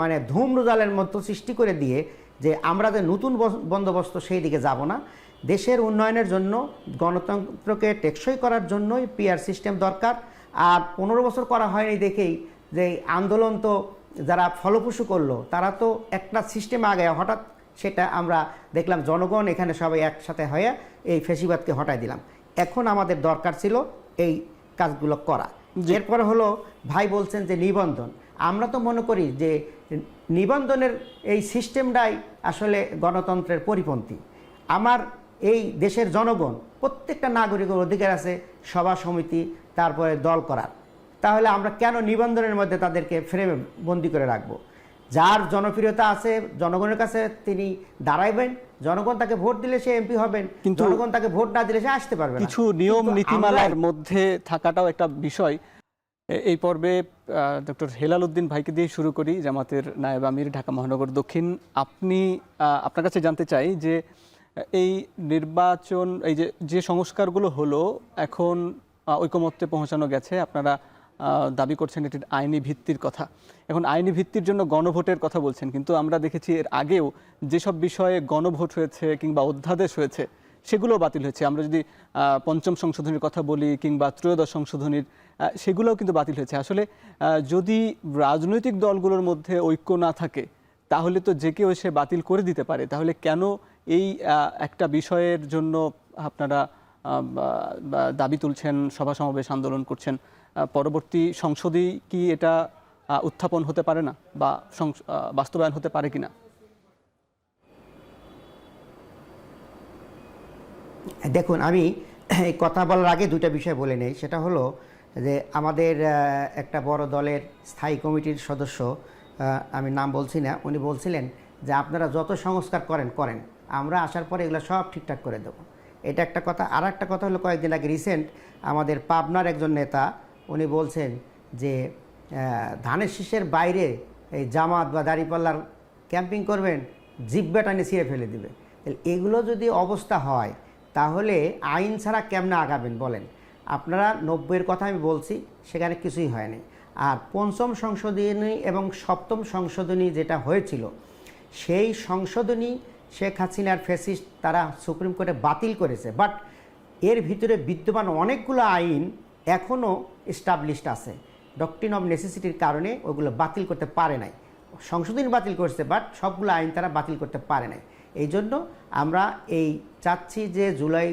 মানে ধূম্রজালের মতো সৃষ্টি করে দিয়ে যে আমরা যে নতুন বন্দোবস্ত সেই দিকে যাব না। দেশের উন্নয়নের জন্য, গণতন্ত্রকে টেকসই করার জন্যই পিআর সিস্টেম দরকার। আর 15 বছর করা হয়নি দেখেই যে আন্দোলন তো যারা ফলপ্রসূ করলো তারা তো একটা সিস্টেম আগে হঠাৎ সেটা আমরা দেখলাম জনগণ এখানে সবাই একসাথে হয়ে এই ফেসিবাদকে হটাই দিলাম। এখন আমাদের দরকার ছিল এই কাজগুলো করা। এরপরে হলো ভাই বলছেন যে নিবন্ধন, আমরা তো মনে করি যে নিবন্ধনের এই সিস্টেমটাই আসলে গণতন্ত্রের পরিপন্থী। আমার এই দেশের জনগণ প্রত্যেকটা নাগরিকের অধিকার আছে সভা সমিতি তারপরে দল করার, তাহলে আমরা কেন নিবন্ধনের মধ্যে তাদেরকে ফ্রেমে বন্দি করে রাখবো? যার জনপ্রিয়তা আছে জনগণের কাছে তিনি দাঁড়াইবেন, জনগণ তাকে ভোট দিলে সে এমপি হবেন, কিন্তু জনগণ তাকে ভোট না দিলে সে আসতে পারবে না। কিছু নিয়ম নীতিমালার মধ্যে থাকাটাও একটা বিষয়। এই পর্বে ডক্টর হেলাল উদ্দিন ভাইকে দিয়ে শুরু করি, জামাতের নায়েব আমির, ঢাকা মহানগর দক্ষিণ। আপনার কাছে জানতে চাই যে এই নির্বাচন, এই যে সংস্কারগুলো হলো, এখন ঐকমত্যে পৌঁছানো গেছে, আপনারা দাবি করছেন এটির আইনি ভিত্তির কথা। এখন আইনি ভিত্তির জন্য গণভোটের কথা বলছেন, কিন্তু আমরা দেখেছি এর আগেও যেসব বিষয়ে গণভোট হয়েছে কিংবা অধ্যাদেশ হয়েছে সেগুলো বাতিল হয়েছে। আমরা যদি পঞ্চম সংশোধনীর কথা বলি কিংবা ত্রয়োদশ সংশোধনীর, সেগুলোও কিন্তু বাতিল হয়েছে। আসলে যদি রাজনৈতিক দলগুলোর মধ্যে ঐক্য না থাকে তাহলে তো যে কেউ এসে বাতিল করে দিতে পারে। তাহলে কেন এই একটা বিষয়ের জন্য আপনারা দাবি তুলছেন, সভা সমাবেশ আন্দোলন করছেন? পরবর্তী সংসদেই কি এটা উত্থাপন হতে পারে না বা বাস্তবায়ন হতে পারে কিনা? দেখুন, আমি এই কথা বলার আগে দুইটা বিষয় বলে নেই। সেটা হলো যে আমাদের একটা বড় দলের স্থায়ী কমিটির সদস্য, আমি নাম বলছি না, উনি বলছিলেন যে আপনারা যত সংস্কার করেন, আমরা আসার পরে এগুলো সব ঠিকঠাক করে দেবো। এটা একটা কথা। আর একটা কথা হলো, কয়েকদিন আগে রিসেন্ট আমাদের পাবনার একজন নেতা উনি বলছেন যে ধানের শীষের বাইরে এই জামাত বা দাঁড়িপাল্লার ক্যাম্পিং করবেন, জিব্বা টানে ছিঁড়ে ফেলে দিবে। এগুলো যদি অবস্থা হয় তাহলে আইন ছাড়া কেমনে আগাবেন বলেন? আপনারা 90-এর কথা আমি বলছি, সেখানে কিছুই হয়নি। আর পঞ্চম সংশোধনী এবং সপ্তম সংশোধনী যেটা হয়েছিল, সেই সংশোধনী শেখ হাসিনার ফ্যাসিস্ট তারা সুপ্রিম কোর্টে বাতিল করেছে। বাট এর ভিতরে বিদ্যমান অনেকগুলো আইন এখনও এস্টাবলিশড আছে। ডক্ট্রিন অফ নেসেসিটির কারণে ওগুলো বাতিল করতে পারে নাই। সংশোধনী বাতিল করছে, বাট সবগুলো আইন তারা বাতিল করতে পারে নাই। এই জন্য আমরা এই চাচ্ছি যে জুলাই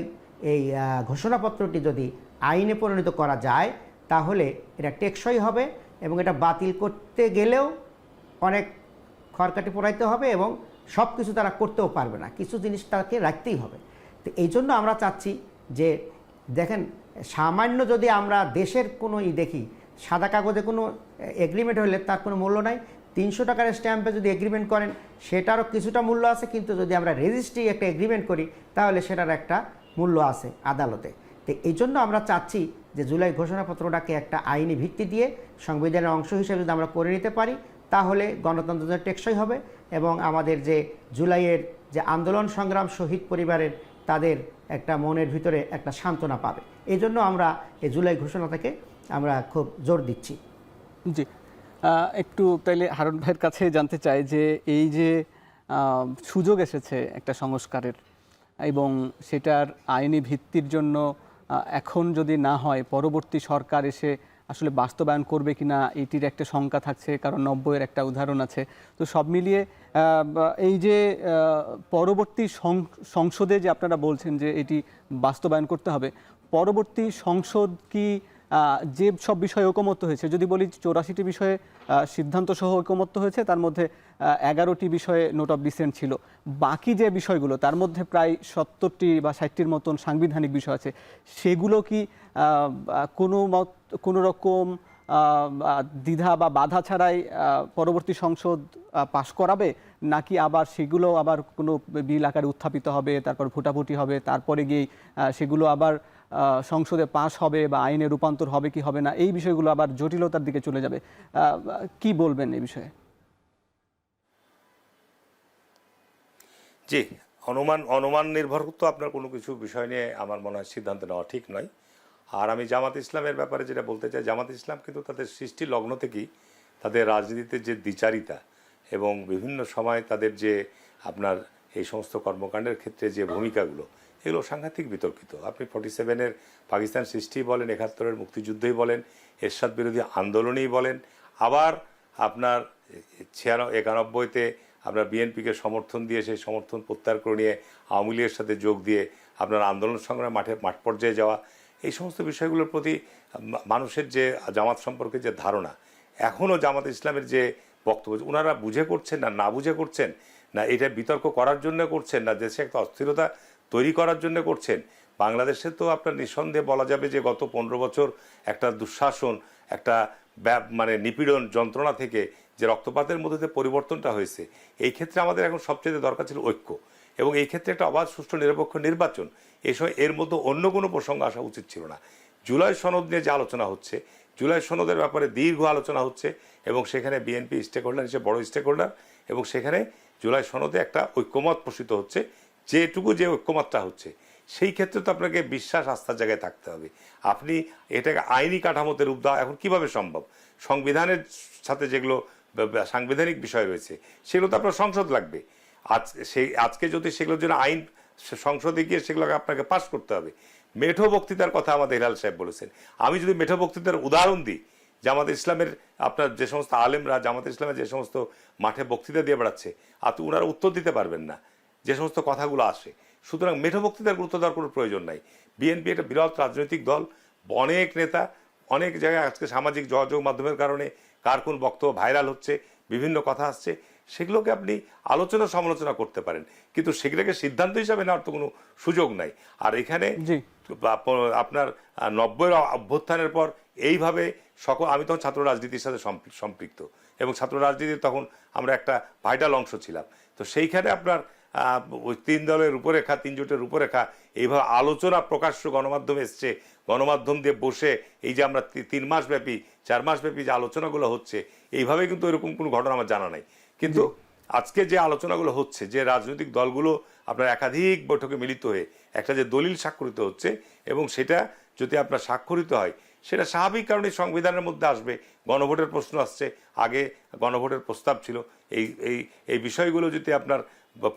এই ঘোষণাপত্রটি যদি আইনে পরিণত করা যায় তাহলে এটা টেকসই হবে, এবং এটা বাতিল করতে গেলেও অনেক খড়কাঠি পোড়াইতে হবে এবং সব কিছু তারা করতেও পারবে না, কিছু জিনিস তাকে রাখতেই হবে। তো এই জন্য আমরা চাচ্ছি যে দেখেন, সামান্য যদি আমরা দেশের কোনো দেখি, সাদা কাগজে কোনো এগ্রিমেন্ট হলে তার কোনো মূল্য নাই। 300 টাকার স্ট্যাম্পে যদি এগ্রিমেন্ট করেন সেটারও কিছুটা মূল্য আছে, কিন্তু যদি আমরা রেজিস্ট্রি একটা এগ্রিমেন্ট করি তাহলে সেটার একটা মূল্য আছে আদালতে। তো এই জন্য আমরা চাচ্ছি যে জুলাই ঘোষণাপত্রটাকে একটা আইনি ভিত্তি দিয়ে সংবিধানের অংশ হিসেবে যদি আমরা করে নিতে পারি তাহলে গণতন্ত্র টেকসই হবে, এবং আমাদের যে জুলাইয়ের যে আন্দোলন সংগ্রাম শহীদ পরিবারের তাদের একটা মনের ভিতরে একটা সান্ত্বনা পাবে। এই জন্য আমরা এই জুলাই ঘোষণা থেকে আমরা খুব জোর দিচ্ছি। জি, একটু তাইলে হারুন ভাইয়ের কাছে জানতে চাই যে এই যে সুযোগ এসেছে একটা সংস্কারের, এবং সেটার আইনি ভিত্তির জন্য এখন যদি না হয় পরবর্তী সরকার এসে আসলে বাস্তবায়ন করবে কিনা এটির একটা শঙ্কা থাকছে, কারণ 90-এর একটা উদাহরণ আছে। তো সব মিলিয়ে এই যে পরবর্তী সংসদে যে আপনারা বলছেন যে এটি বাস্তবায়ন করতে হবে, পরবর্তী সংসদ কি যে সব বিষয়ে ঐকমত্য হয়েছে, যদি বলি 84টি বিষয়ে সিদ্ধান্ত সহ ঐকমত্য হয়েছে, তার মধ্যে 11টি বিষয়ে নোট অফ ডিসেন্ট ছিল, বাকি যে বিষয়গুলো তার মধ্যে প্রায় 70টি বা 60টির মতন সাংবিধানিক বিষয় আছে, সেগুলো কি কোনো রকম দ্বিধা বা বাধা ছাড়াই পরবর্তী সংসদ পাশ করাবে, নাকি আবার সেগুলো আবার কোনো বিল আকারে উত্থাপিত হবে, তারপর ভোটাভুটি হবে, তারপরে গিয়ে সেগুলো আবার সংসদে পাশ হবে বা আইনে রূপান্তর হবে কি হবে না, এই বিষয়গুলো আবার জটিলতার দিকে চলে যাবে? কি বলবেন এই বিষয়ে? জি, অনুমান নির্ভর তো আপনার কোনো কিছু বিষয় নিয়ে আমার মনে হয় সিদ্ধান্ত নেওয়া ঠিক নয়। আর আমি জামাত ইসলামের ব্যাপারে যেটা বলতে চাই, জামাত ইসলাম কিন্তু তাদের সৃষ্টি লগ্ন থেকেই তাদের রাজনীতিতে যে দ্বিচারিতা এবং বিভিন্ন সময় তাদের যে আপনার এই সমস্ত কর্মকাণ্ডের ক্ষেত্রে যে ভূমিকাগুলো, এগুলো সাংঘাতিক বিতর্কিত। আপনি 47-এর পাকিস্তান সৃষ্টি বলেন, 71-এর মুক্তিযুদ্ধই বলেন, এরশাদ বিরোধী আন্দোলনেই বলেন, আবার আপনার 91-তে আপনার বিএনপিকে সমর্থন দিয়ে সেই সমর্থন প্রত্যাহার করে নিয়ে আওয়ামী লীগের সাথে যোগ দিয়ে আপনার আন্দোলন সংগ্রামে মাঠ পর্যায়ে যাওয়া, এই সমস্ত বিষয়গুলোর প্রতি মানুষের যে জামাত সম্পর্কে যে ধারণা, এখনও জামাত ইসলামের যে বক্তব্য, ওনারা বুঝে করছেন না বুঝে করছেন, না এটা বিতর্ক করার জন্য করছেন, না দেশে একটা অস্থিরতা তৈরি করার জন্য করছেন। বাংলাদেশে তো আপনার নিঃসন্দেহে বলা যাবে যে গত 15 বছর একটা দুঃশাসন, একটা মানে নিপীড়ন যন্ত্রণা থেকে যে রক্তপাতের মধ্যে যে পরিবর্তনটা হয়েছে, এই ক্ষেত্রে আমাদের এখন সবচেয়ে দরকার ছিল ঐক্য, এবং এই ক্ষেত্রে একটা অবাধ সুষ্ঠু নিরপেক্ষ নির্বাচন। এই সময় এর মধ্যে অন্য কোনো প্রসঙ্গ আসা উচিত ছিল না। জুলাই সনদ নিয়ে যে আলোচনা হচ্ছে, জুলাই সনদের ব্যাপারে দীর্ঘ আলোচনা হচ্ছে, এবং সেখানে বিএনপি স্টেক হোল্ডার হিসেবে বড় স্টেক হোল্ডার, এবং সেখানে জুলাই সনদে একটা ঐক্যমত পোষিত হচ্ছে। যেটুকু যে ঐক্যমতটা হচ্ছে, সেই ক্ষেত্রে তো আপনাকে বিশ্বাস আস্থার জায়গায় থাকতে হবে। আপনি এটাকে আইনি কাঠামোতে রূপ দেওয়া এখন কিভাবে সম্ভব? সংবিধানের সাথে যেগুলো সাংবিধানিক বিষয় রয়েছে, সেগুলো তো আপনার সংসদ লাগবে। আজকে যদি সেগুলোর জন্য আইন সংসদে গিয়ে সেগুলোকে আপনাকে পাস করতে হবে। মেঠো বক্তৃতার কথা আমাদের হিলাল সাহেব বলেছেন। আমি যদি মেঠো বক্তৃতার উদাহরণ দিই, জামাত ইসলামের আপনার যে সমস্ত আলেমরা জামাত ইসলামের যে সমস্ত মাঠে বক্তৃতা দিয়ে বেড়াচ্ছে, আপনি ওনারা উত্তর দিতে পারবেন না যে সমস্ত কথাগুলো আসে। সুতরাং মেঠো বক্তৃতার গুরুত্ব দেওয়ার কোনো প্রয়োজন নাই। বিএনপি একটা বিরাট রাজনৈতিক দল, অনেক নেতা, অনেক জায়গায় আজকে সামাজিক যোগাযোগ মাধ্যমের কারণে কার কোন বক্তব্য ভাইরাল হচ্ছে, বিভিন্ন কথা আসছে, সেগুলোকে আপনি আলোচনা সমালোচনা করতে পারেন, কিন্তু সেগুলোকে সিদ্ধান্ত হিসাবে নেওয়ার তো কোনো সুযোগ নাই। আর এখানে আপনার 90-এর অভ্যুত্থানের পর এইভাবে আমি তখন ছাত্র রাজনীতির সাথে সম্পৃক্ত, এবং ছাত্র রাজনীতির তখন আমরা একটা ভাইটাল অংশ ছিলাম। তো সেইখানে আপনার ওই 3 দলের রূপরেখা, 3 জোটের রূপরেখা, এইভাবে আলোচনা প্রকাশ্য গণমাধ্যমে এসছে, গণমাধ্যম দিয়ে বসে এই যে আমরা 3 মাস ব্যাপী 4 মাস ব্যাপী যে আলোচনাগুলো হচ্ছে, এইভাবে কিন্তু এরকম কোনো ঘটনা আমার জানা নাই। কিন্তু আজকে যে আলোচনাগুলো হচ্ছে, যে রাজনৈতিক দলগুলো আপনার একাধিক বৈঠকে মিলিত হয়ে একটা যে দলিল স্বাক্ষরিত হচ্ছে, এবং সেটা যদি আপনার স্বাক্ষরিত হয়, সেটা স্বাভাবিক কারণে সংবিধানের মধ্যে আসবে। গণভোটের প্রশ্ন আসছে, আগে গণভোটের প্রস্তাব ছিল। এই বিষয়গুলো যদি আপনার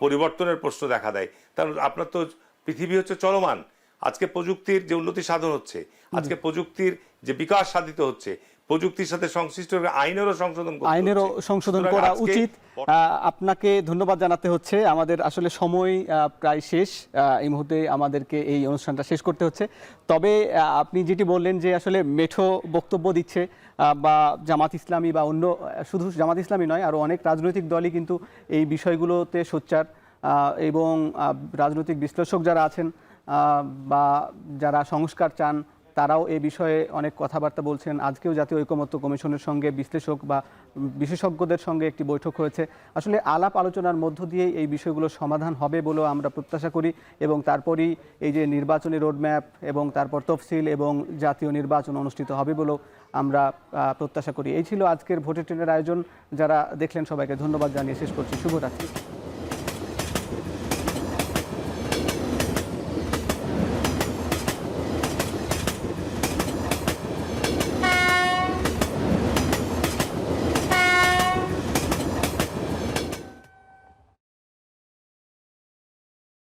পরিবর্তনের প্রশ্ন দেখা দেয়, তাহলে আপনার তো পৃথিবী হচ্ছে চলমান। আজকে প্রযুক্তির যে উন্নতি সাধন হচ্ছে, আজকে প্রযুক্তির যে বিকাশ সাধিত হচ্ছে, প্রযুক্তির সাথে সংশ্লিষ্ট আইনেরও সংশোধন করা উচিত। আপনাকে ধন্যবাদ জানাতে হচ্ছে। আমাদের আসলে সময় প্রায় শেষ, এই মুহূর্তে আমাদেরকে এই অনুষ্ঠানটা শেষ করতে হচ্ছে। তবে আপনি যেটি বললেন যে আসলে মেঠো বক্তব্য দিচ্ছে বা জামাত ইসলামী বা অন্য, শুধু জামাত ইসলামী নয়, আরও অনেক রাজনৈতিক দলই কিন্তু এই বিষয়গুলোতে সোচ্চার, এবং রাজনৈতিক বিশ্লেষক যারা আছেন বা যারা সংস্কার চান, তারাও এই বিষয়ে অনেক কথাবার্তা বলছেন। আজকেও জাতীয় ঐকমত্য কমিশনের সঙ্গে বিশ্লেষক বা বিশেষজ্ঞদের সঙ্গে একটি বৈঠক হয়েছে। আসলে আলাপ আলোচনার মধ্য দিয়ে এই বিষয়গুলোর সমাধান হবে বলেও আমরা প্রত্যাশা করি, এবং তারপরই এই যে নির্বাচনী রোডম্যাপ এবং তারপর তফসিল এবং জাতীয় নির্বাচন অনুষ্ঠিত হবে বলেও আমরা প্রত্যাশা করি। এই ছিল আজকের ভোটের ট্রেনের আয়োজন। যারা দেখলেন সবাইকে ধন্যবাদ জানিয়ে শেষ করছি। শুভরাত্রি।